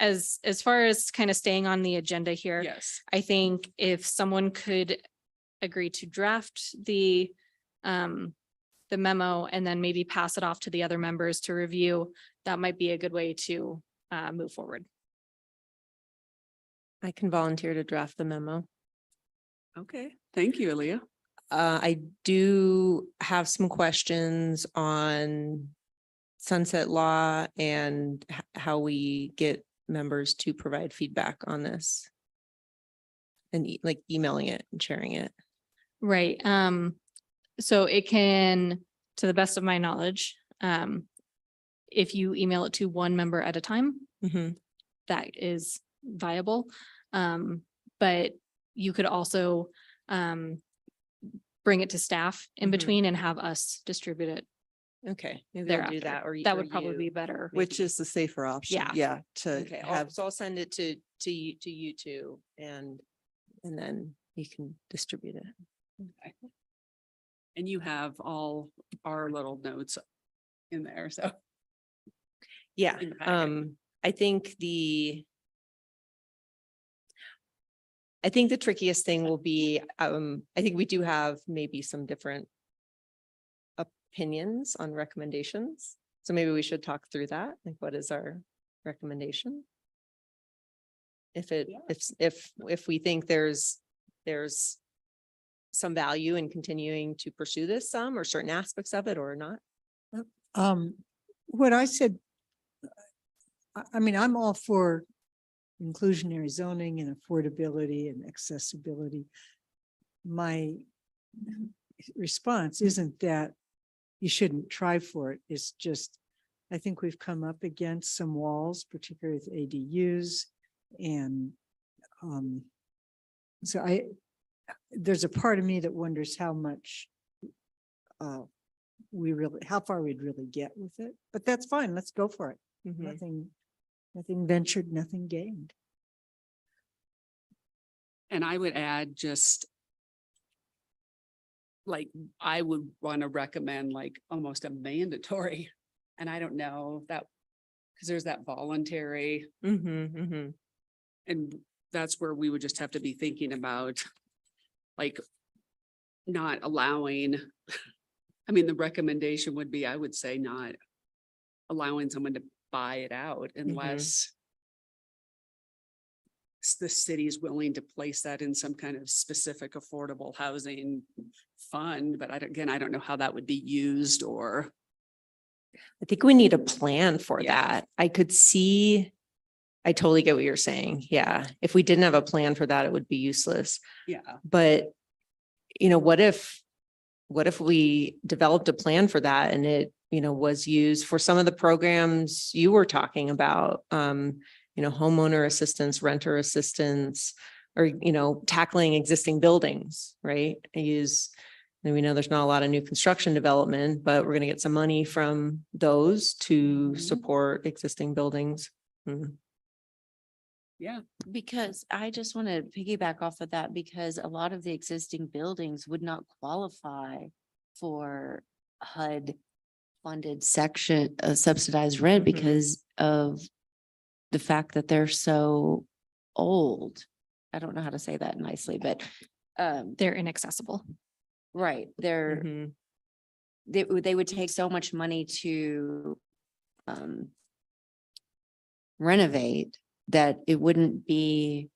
as far as kind of staying on the agenda here, Yes. I think if someone could agree to draft the memo and then maybe pass it off to the other members to review, that might be a good way to move forward. I can volunteer to draft the memo. Okay. Thank you, Aaliyah. I do have some questions on sunset law and how we get members to provide feedback on this. And like emailing it and sharing it. Right. So it can, to the best of my knowledge, if you email it to one member at a time, that is viable. But you could also bring it to staff in between and have us distribute it. Okay, maybe I'll do thereafter. that, or That or would probably you. be better. Which is the safer option. Yeah. Yeah, to Okay, have, so I'll send it to you two, and then you can distribute it. Okay. And you have all our little notes in there. So Yeah, in the packet. I think the trickiest thing will be, I think we do have maybe some different opinions on recommendations. So maybe we should talk through that. Like, what is our recommendation? If we think there's some value in continuing to pursue this, some or certain aspects of it, or not. What I said, I mean, I'm all for inclusionary zoning and affordability and accessibility. My response isn't that you shouldn't try for it. It's just, I think we've come up against some walls, particularly with ADUs. And so there's a part of me that wonders how much how far we'd really get with it, but that's fine. Let's go for it. Nothing ventured, nothing gained. And I would add just like, I would want to recommend like almost a mandatory, and I don't know that, because there's that voluntary, and that's where we would just have to be thinking about like not allowing, I mean, the recommendation would be, I would say, not allowing someone to buy it out unless the city is willing to place that in some kind of specific affordable housing fund. But I don't know how that would be used, or. I think we need a plan for Yeah. that. I totally get what you're saying. Yeah. If we didn't have a plan for that, it would be useless. Yeah. But, what if we developed a plan for that and it, was used for some of the programs you were talking about, homeowner assistance, renter assistance, or, tackling existing buildings, right? I use, And we know there's not a lot of new construction development, but we're going to get some money from those to Mhm. support existing buildings. Mhm. Yeah. Because I just want to piggyback off of that because a lot of the existing buildings would not qualify for HUD funded section, subsidized rent Mhm. because of the fact that they're so old. I don't know how to say that nicely, but They're inaccessible. right, they're Mhm. they would take so much money to renovate that it wouldn't be,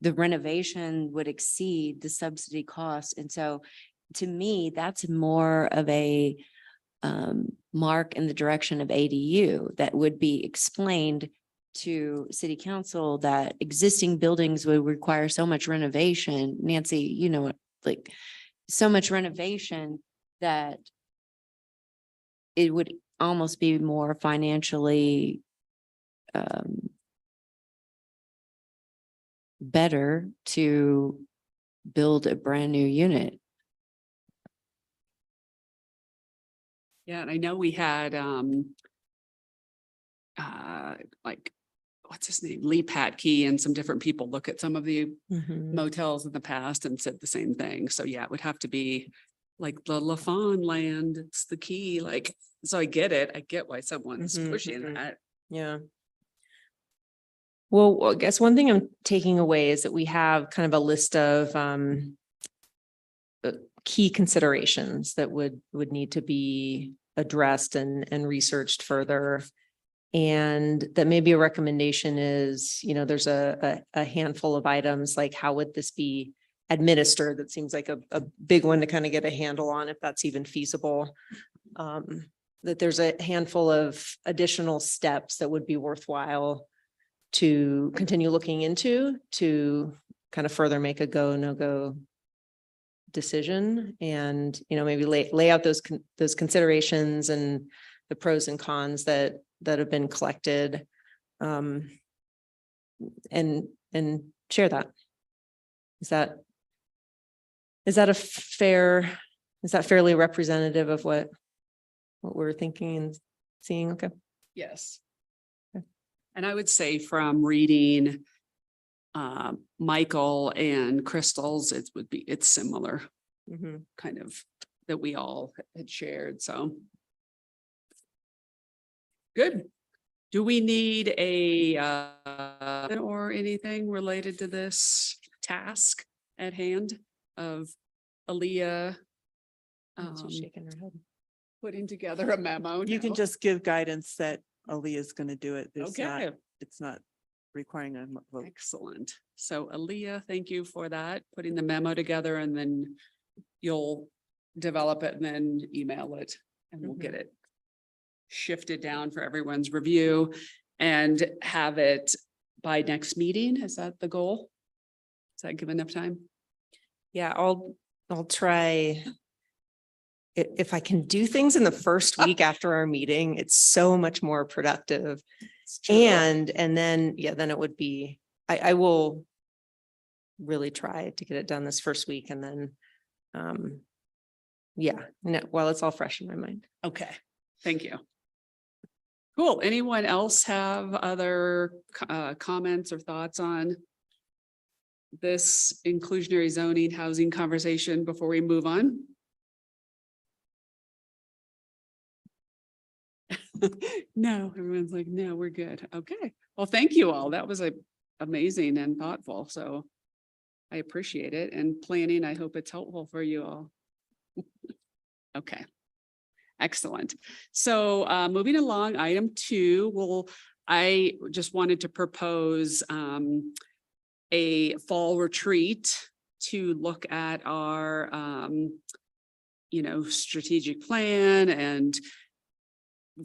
the renovation would exceed the subsidy cost. And so to me, that's more of a mark in the direction of ADU that would be explained to city council that existing buildings would require so much renovation. Nancy, you know, like so much renovation that it would almost be more financially better to build a brand new unit. Yeah, and I know we had like, what's his name? Lee Patke and some different people look at some of the Mhm. motels in the past and said the same thing. So yeah, it would have to be like the LaFawn land. It's the key, like, so I get it. I get why someone's Mhm, pushing mhm. that. Yeah. Well, I guess one thing I'm taking away is that we have kind of a list of key considerations that would need to be addressed and researched further. And that maybe a recommendation is, you know, there's a handful of items, like how would this be administered? That seems like a big one to kind of get a handle on if that's even feasible. That there's a handful of additional steps that would be worthwhile to continue looking into to kind of further make a go, no go decision. And, you know, maybe lay out those considerations and the pros and cons that have been collected. And share that. Is that fairly representative of what we're thinking and seeing? Okay. Yes. Okay. And I would say from reading Michael and Crystal's, it's similar Mhm. kind of that we all had shared. So good. Do we need a or anything related to this task at hand of Aaliyah She's shaking her head. putting together a memo? You can now? just give guidance that Aaliyah is going to do it. Okay. It's not requiring a vote. Excellent. So Aaliyah, thank you for that, putting the memo together, and then you'll develop it and then email it and we'll get it shifted down for everyone's review and have it by next meeting. Is that the goal? Does that give enough time? Yeah, I'll try. If I can do things in the first week after our meeting, it's so much more productive. And then, yeah, then it would be, I will really try to get it done this first week and then, yeah, no, while it's all fresh in my mind. Okay, thank you. Cool. Anyone else have other comments or thoughts on this inclusionary zoning housing conversation before we move on? No, everyone's like, no, we're good. Okay. Well, thank you all. That was amazing and thoughtful. So I appreciate it, and planning. I hope it's helpful for you all. Okay. Excellent. So moving along, item 2, I just wanted to propose a fall retreat to look at our strategic plan and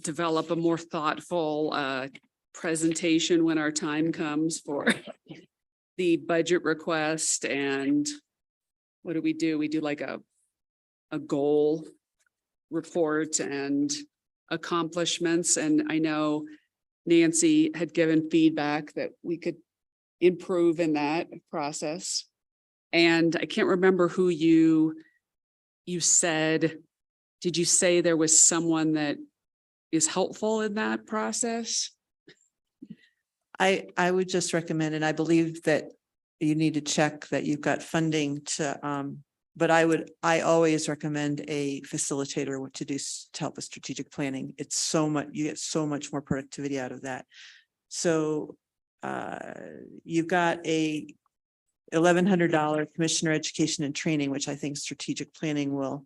develop a more thoughtful presentation when our time comes for the budget request. And what do? We do like a goal report and accomplishments. And I know Nancy had given feedback that we could improve in that process. And I can't remember who you you said, did you say there was someone that is helpful in that process? I would just recommend, and I believe that you need to check that you've got funding to, but I always recommend a facilitator to to help with strategic planning. It's so much, you get so much more productivity out of that. So you've got a $1,100 commissioner education and training, which I think strategic planning will,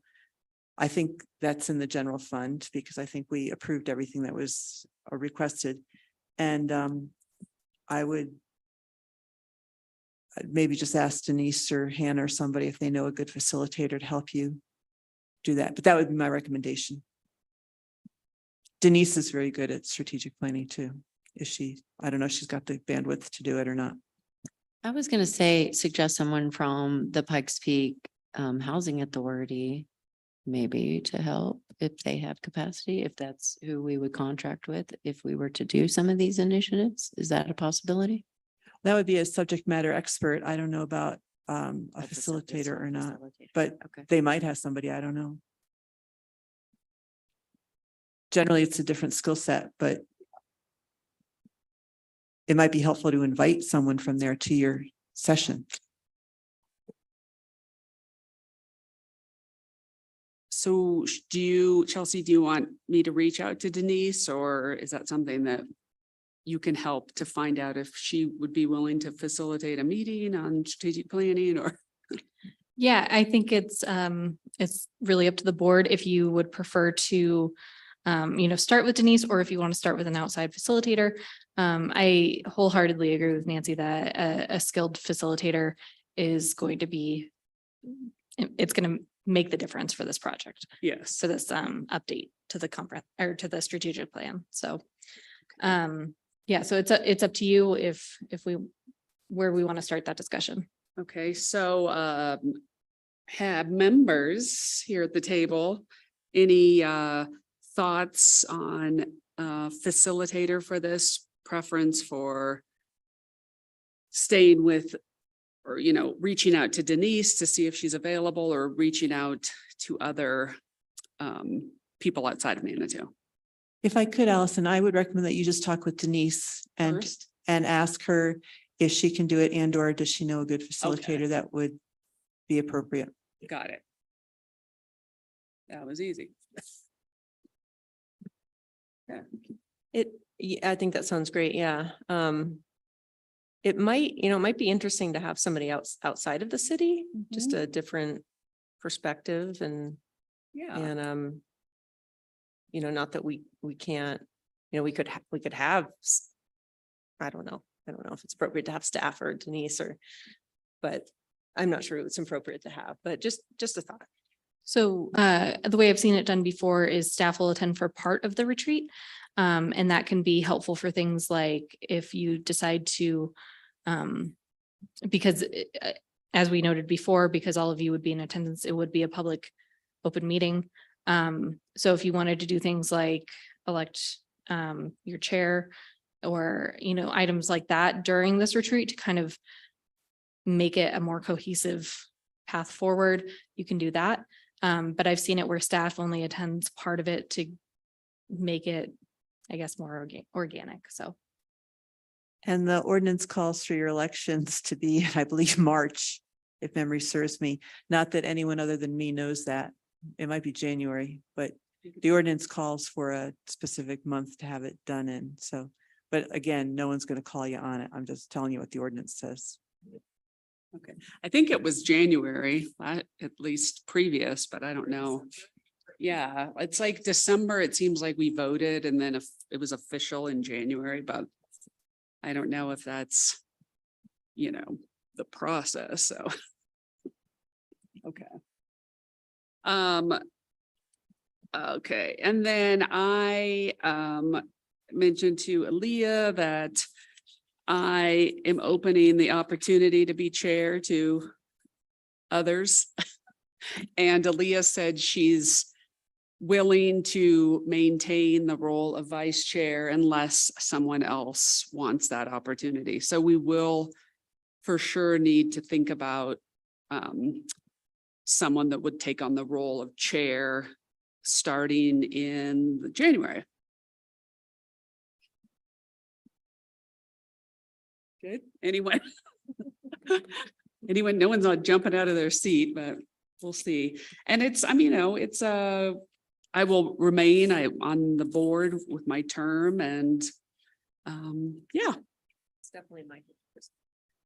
I think that's in the general fund because I think we approved everything that was requested. And I would maybe just ask Denise or Hannah or somebody if they know a good facilitator to help you do that. But that would be my recommendation. Denise is very good at strategic planning too. Is she? I don't know if she's got the bandwidth to do it or not. I was gonna say, suggest someone from the Pikes Peak Housing Authority, maybe to help if they have capacity, if that's who we would contract with, if we were to do some of these initiatives. Is that a possibility? That would be a subject matter expert. I don't know about a That's a facilitator or not, facilitator. but Okay. they might have somebody, I don't know. Generally, it's a different skill set, but it might be helpful to invite someone from there to your session. So Chelsea, do you want me to reach out to Denise, or is that something that you can help to find out if she would be willing to facilitate a meeting on strategic planning or? Yeah, I think it's really up to the board if you would prefer to start with Denise, or if you want to start with an outside facilitator. I wholeheartedly agree with Nancy that a skilled facilitator is going to be, it's going to make the difference for this project, Yes. for this update to the conference or to the strategic plan. So yeah, so it's up to you if where we want to start that discussion. Okay, so HAB members here at the table, any thoughts on facilitator for this, preference for staying with, or reaching out to Denise to see if she's available, or reaching out to other people outside of Manitou? If I could, Allison, I would recommend that you just talk with Denise First? and ask her if she can do it, and or does she know a good facilitator that would be appropriate. Got it. That was easy. I think that sounds great. Yeah. It might be interesting to have somebody else outside of the city, just a different perspective Yeah. and not that we can't, we could have, I don't know if it's appropriate to have staff or Denise but I'm not sure it's appropriate to have, but just a thought. So the way I've seen it done before is staff will attend for part of the retreat. And that can be helpful for things like if you decide to, because as we noted before, because all of you would be in attendance, it would be a public open meeting. So if you wanted to do things like elect your chair or, items like that during this retreat to kind of make it a more cohesive path forward, you can do that. But I've seen it where staff only attends part of it to make it, I guess, more organic. So. And the ordinance calls for your elections to be, I believe, March, if memory serves me. Not that anyone other than me knows that. It might be January, but the ordinance calls for a specific month to have it done in. So, but again, no one's going to call you on it. I'm just telling you what the ordinance says. Okay, I think it was January, at least previous, but I don't know. Yeah, it's like December. It seems like we voted and then if it was official in January, but I don't know if that's, the process. So. Okay. Okay, and then I mentioned to Aaliyah that I am opening the opportunity to be chair to others. And Aaliyah said she's willing to maintain the role of vice chair unless someone else wants that opportunity. So we will for sure need to think about someone that would take on the role of chair starting in January. Good. Anyone? Anyone? No one's not jumping out of their seat, but we'll see. And it's, I mean, it's I will remain on the board with my term and yeah. It's definitely Michael.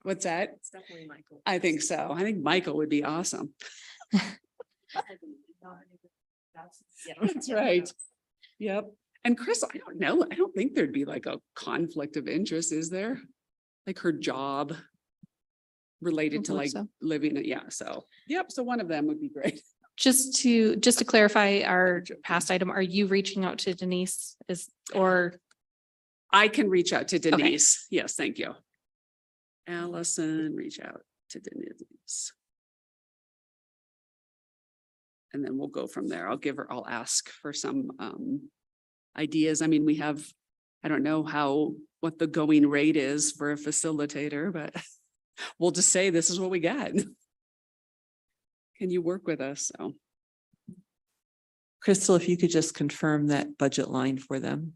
What's that? It's definitely Michael. I think so. I think Michael would be awesome. That's right. Yep. And Chris, I don't know. I don't think there'd be like a conflict of interest, is there? Like her job related to believe like so. living, yeah. So, yep. So one of them would be great. Just to clarify our past item, are you reaching out to Denise or I can reach out to Denise. Yes, thank you. Allison, reach out to Denise. And then we'll go from there. I'll ask for some ideas. I mean, we have, I don't know what the going rate is for a facilitator, but we'll just say this is what we got. Can you work with us? So. Crystal, if you could just confirm that budget line for them.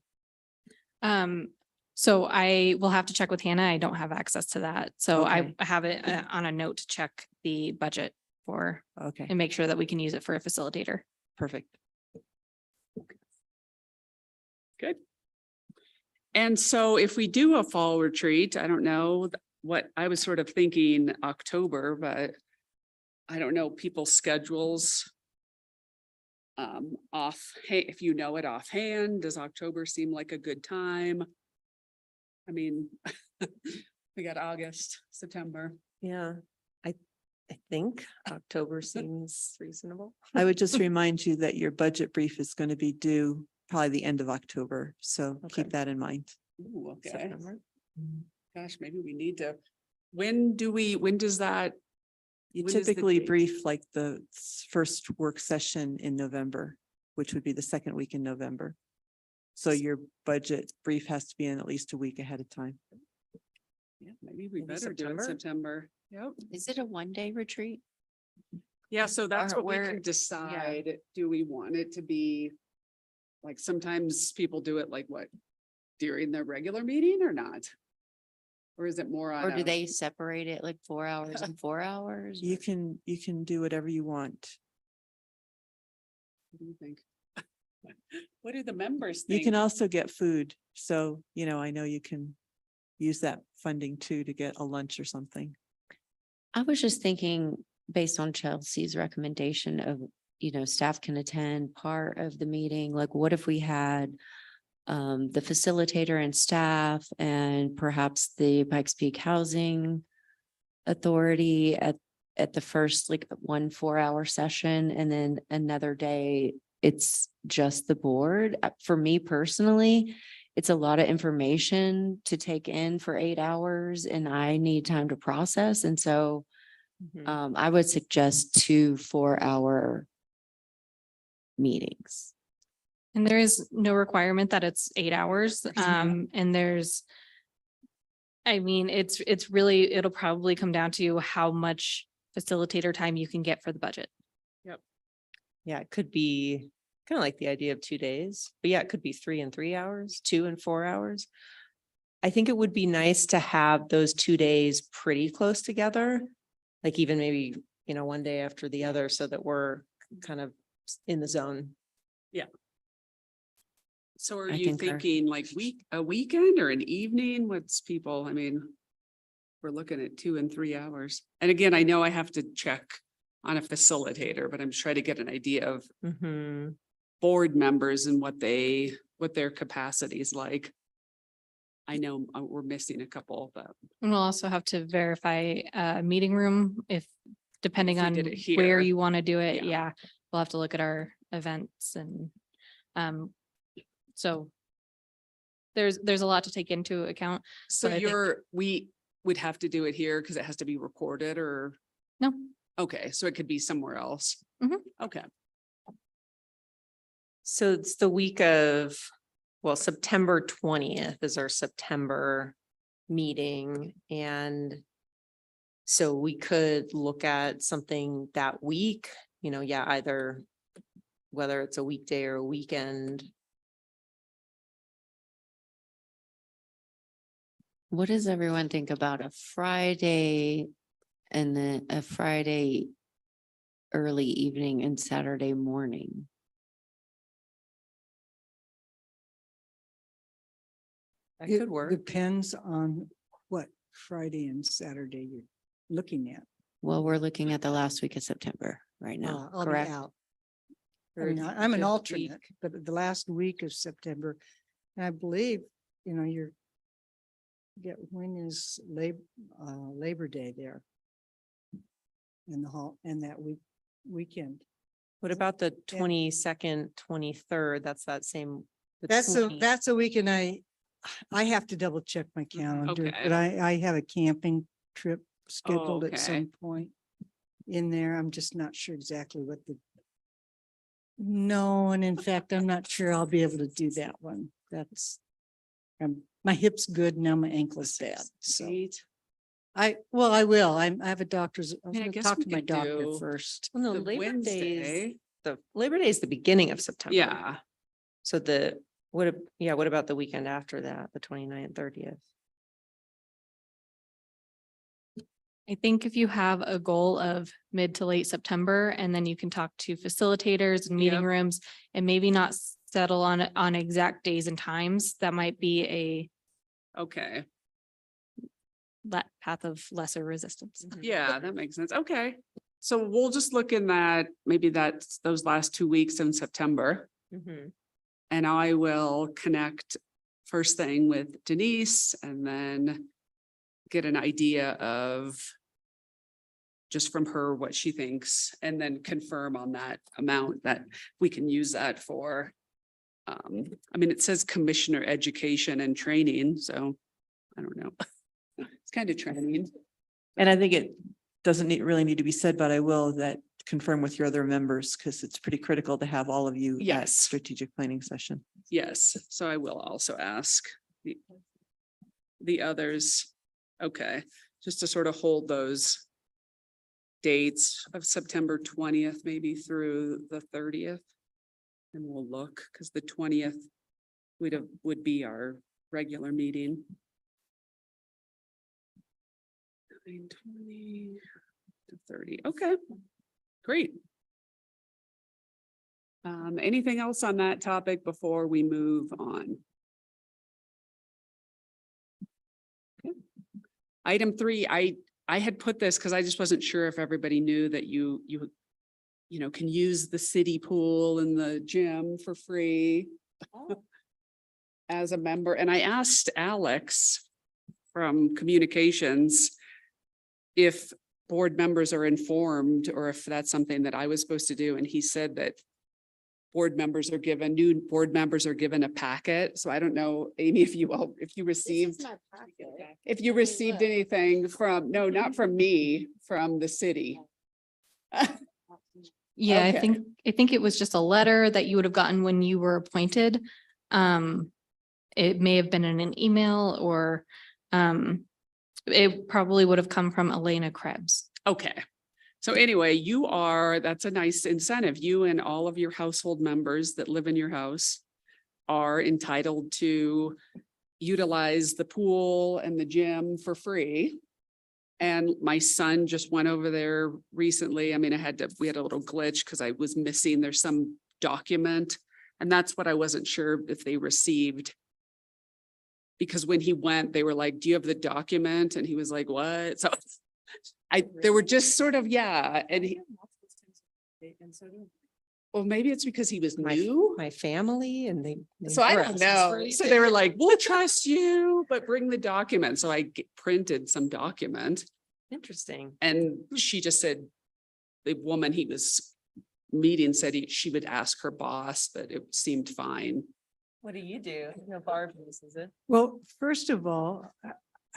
So I will have to check with Hannah. I don't have access to that. So Okay. I have it on a note to check the budget for Okay, and make sure that we can use it for a facilitator. perfect. Good. And so if we do a fall retreat, I don't know what I was sort of thinking October, but I don't know people's schedules. Hey, if you know it offhand, does October seem like a good time? I mean, we got August, September. Yeah, I think October seems reasonable. I would just remind you that your budget brief is going to be due probably the end of October. So Okay. keep that in mind. Ooh, okay. September. Gosh, maybe we need to, when does that? You When is the typically date? brief like the first work session in November, which would be the second week in November. So your budget brief has to be in at least a week ahead of time. Yeah, maybe we Maybe better do it September? September. Yep. Is it a 1-day retreat? Yeah, so that's Or what we where- can decide. Do we want it to be? Like sometimes people do it like what? During the regular meeting or not? Or is it more on? Or do a- they separate it like 4 hours and 4 hours? You can do whatever you want. What do you think? What do the members You think? can also get food. So, I know you can use that funding too to get a lunch or something. I was just thinking, based on Chelsea's recommendation of, staff can attend part of the meeting, like what if we had the facilitator and staff and perhaps the Pikes Peak Housing Authority at the first, like 1 4-hour session, and then another day it's just the board. For me personally, it's a lot of information to take in for 8 hours and I need time to process. And so I would suggest 2 4-hour meetings. And there is no requirement that it's 8 hours. And it's really, it'll probably come down to how much facilitator time you can get for the budget. Yeah, it could be kind of like the idea of 2 days, but yeah, it could be 3 and 3 hours, 2 and 4 hours. I think it would be nice to have those 2 days pretty close together, like even maybe, one day after the other so that we're kind of in the zone. So are I you concur. thinking like a weekend or an evening? What's people, I mean, we're looking at 2 and 3 hours. And again, I know I have to check on a facilitator, but I'm just trying to get an idea of Mhm. board members and what their capacity is like. I know we're missing a couple, but And we'll also have to verify meeting room depending If we on did it where here. you want to do it. Yeah. Yeah. We'll have to look at our events and so there's a lot to take into account. so But I think- we would have to do it here because it has to be recorded or, No, okay, so it could be somewhere else. Mhm. Okay, So it's the week of, September 20th is our September meeting. And So we could look at something that week, yeah, either whether it's a weekday or a weekend. What does everyone think about a Friday and then a Friday early evening and Saturday morning? That It could work. Depends on what Friday and Saturday you're looking at. Well, we're looking at the last week of September right now, I'll be correct? out. I Or mean, I'm an fifth alternate, week. but the last week of September, and I believe, you're when is Labor Day there? In the hall, and that weekend. What about the 22nd, 23rd? That's that same. the That's 20 a weekend I have to double check my calendar, Okay. but I have a camping trip scheduled at okay. some point in there. I'm just not sure exactly what no, and in fact, I'm not sure I'll be able to do that one. That's, my hip's good, now my ankle's bad, so. I will. I have a doctor's, I was mean, I gonna guess talk we to my could doctor do first. Well, no, The Labor Day is Wednesday. Labor Day is the beginning of September. Yeah, So what about the weekend after that, the 29th, 30th? I think if you have a goal of mid to late September, and then you can talk to facilitators and meeting Yep. rooms and maybe not settle on exact days and times, that might be a okay. path of lesser resistance. Yeah, that makes sense. Okay. So we'll just look in that, maybe that's those last 2 weeks in September. Mhm. And I will connect first thing with Denise and then get an idea of just from her what she thinks, and then confirm on that amount that we can use that for. I mean, it says commissioner education and training, so I don't know. It's kind of training. And I think it doesn't really need to be said, but I will that confirm with your other members because it's pretty critical to have all of you at Yes. strategic planning session. Yes, so I will also ask the others. Okay, just to sort of hold those dates of September 20th, maybe through the 30th. And we'll look, because the 20th would be our regular meeting. 9:20 to 30, okay, great. Anything else on that topic before we move on? Okay. Item 3, I had put this because I just wasn't sure if everybody knew that you can use the city pool and the gym for free as a member. And I asked Alex from communications if board members are informed or if that's something that I was supposed to do. And he said that new board members are given a packet. So I don't know, Amy, if you received anything from, no, not from me, from the city. Yeah, Okay. I think it was just a letter that you would have gotten when you were appointed. It may have been in an email or it probably would have come from Elena Krebs. Okay. So anyway, that's a nice incentive. You and all of your household members that live in your house are entitled to utilize the pool and the gym for free. And my son just went over there recently. I mean, we had a little glitch because I was missing, there's some document. And that's what I wasn't sure if they received. Because when he went, they were like, do you have the document? And he was like, what? So they were just sort of, yeah. And well, maybe it's because he was new. My family and they. So I don't trust. know. So they were like, we'll trust you, but bring the document. So I printed some document Interesting. and she just said, the woman he was meeting said she would ask her boss, but it seemed fine. What do you do? No, Barb uses it. Well, first of all,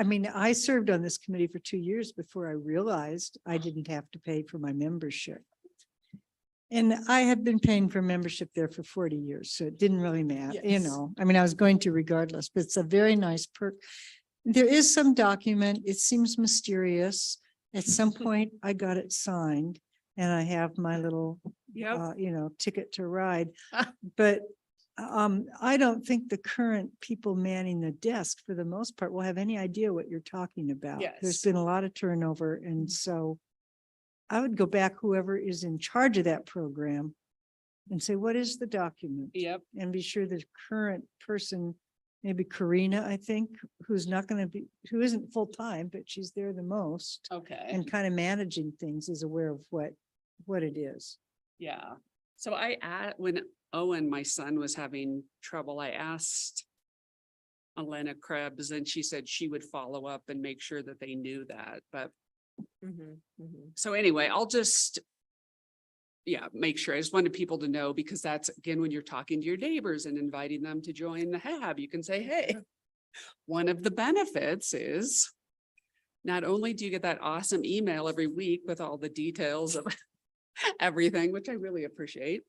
I mean, I served on this committee for 2 years before I realized I didn't have to pay for my membership. And I had been paying for membership there for 40 years, so it didn't really matter, Yes. I mean, I was going to regardless, but it's a very nice perk. There is some document, it seems mysterious. At some point, I got it signed and I have my little, Yep. ticket to ride. But I don't think the current people manning the desk, for the most part, will have any idea what you're talking about. There's Yes. been a lot of turnover, and so I would go back, whoever is in charge of that program, and say, what is the document? Yep. And be sure the current person, maybe Karina, I think, who's not going to be, who isn't full-time, but she's there the most Okay. and kind of managing things, is aware of what it is. Yeah. So when Owen, my son, was having trouble, I asked Elena Krebs, and she said she would follow up and make sure that they knew that. But so anyway, I'll just, make sure. I just wanted people to know, because that's, again, when you're talking to your neighbors and inviting them to join the HAB, you can say, hey, one of the benefits is not only do you get that awesome email every week with all the details of everything, which I really appreciate,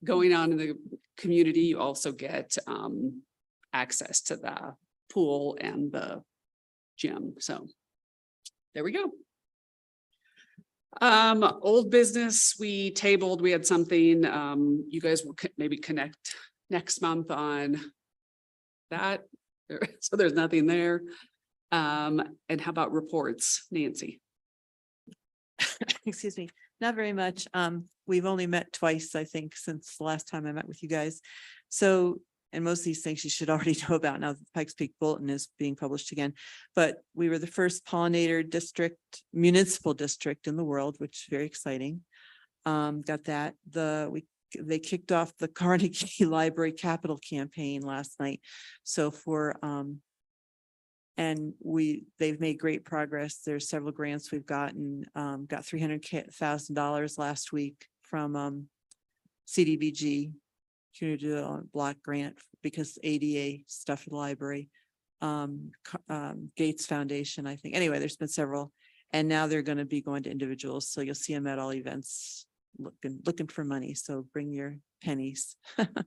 going on in the community, you also get access to the pool and the gym. So there we go. Old business, we tabled, we had something, you guys will maybe connect next month on that. So there's nothing there. And how about reports, Nancy? Excuse me, not very much. We've only met twice, I think, since the last time I met with you guys. So, and most of these things you should already know about now that the Pikes Peak Bulletin is being published again. But we were the first pollinator district, municipal district in the world, which is very exciting. Got that. They kicked off the Carnegie Library Capital campaign last night. So they've made great progress. There's several grants we've gotten, got $300,000 last week from CDBG, Community Development Block Grant, because ADA stuff at the library, Gates Foundation, I think. Anyway, there's been several, and now they're going to be going to individuals. So you'll see them at all events looking for money. So bring your pennies. But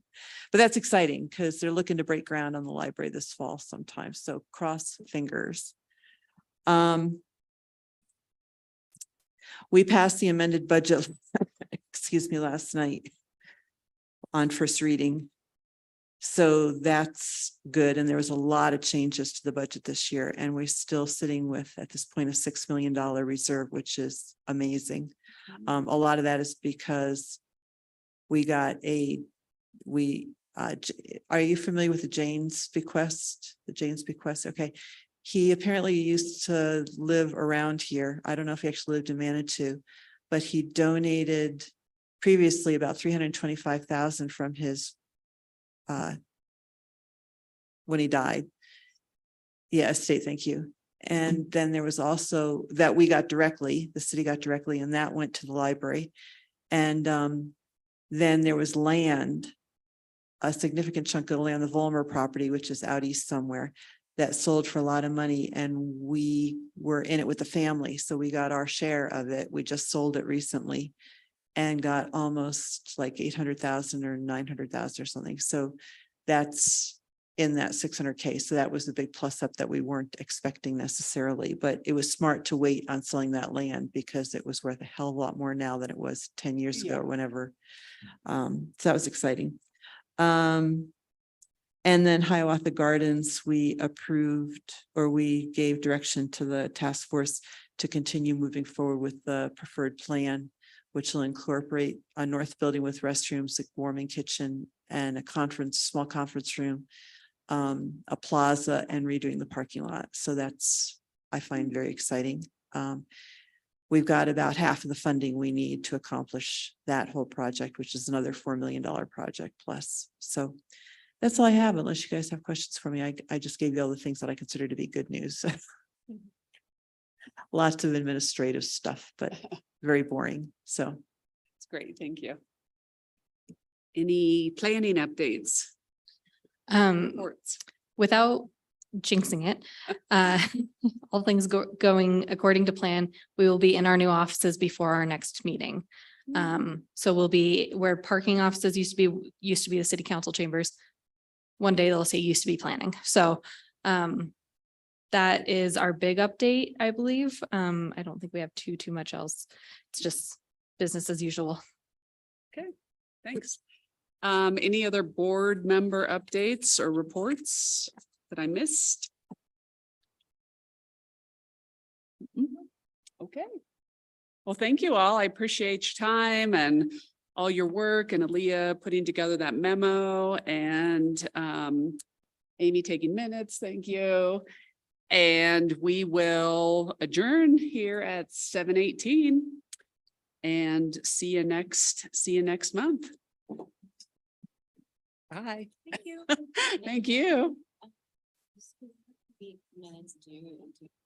that's exciting because they're looking to break ground on the library this fall sometime. So cross fingers. We passed the amended budget, excuse me, last night on first reading. So that's good. And there was a lot of changes to the budget this year. And we're still sitting with, at this point, a $6 million reserve, which is amazing. A lot of that is because we got are you familiar with the Jane's bequest? The Jane's bequest? Okay. He apparently used to live around here. I don't know if he actually lived in Manitou, but he donated previously about $325,000 from his when he died. Yeah, estate, thank you. And then there was also that we got directly, the city got directly, and that went to the library. And then there was land, a significant chunk of land, the Volmer property, which is out east somewhere, that sold for a lot of money. And we were in it with the family. So we got our share of it. We just sold it recently and got almost like 800,000 or 900,000 or something. So that's in that 600K. So that was the big plus up that we weren't expecting necessarily, but it was smart to wait on selling that land because it was worth a hell of a lot more now than it was 10 years ago, or whenever. So that was exciting. And then Hiawatha Gardens, we approved, or we gave direction to the task force to continue moving forward with the preferred plan, which will incorporate a north building with restrooms, a warming kitchen, and a small conference room, a plaza, and redoing the parking lot. So that's, I find, very exciting. We've got about half of the funding we need to accomplish that whole project, which is another $4 million project plus. So that's all I have, unless you guys have questions for me. I just gave you all the things that I consider to be good news. Lots of administrative stuff, but very boring. So It's great. Thank you. Any planning updates? Reports? Without jinxing it, all things going according to plan, we will be in our new offices before our next meeting. So we'll be where parking offices used to be the city council chambers. One day they'll say used to be planning. So that is our big update, I believe. I don't think we have too much else. It's just business as usual. Thanks. Any other board member updates or reports that I missed? Okay. Well, thank you all. I appreciate your time and all your work, and Aaliyah putting together that memo, and Amy taking minutes. Thank you. And we will adjourn here at 7:18 and see you next month. Bye. Thank you. Thank you. Minutes due.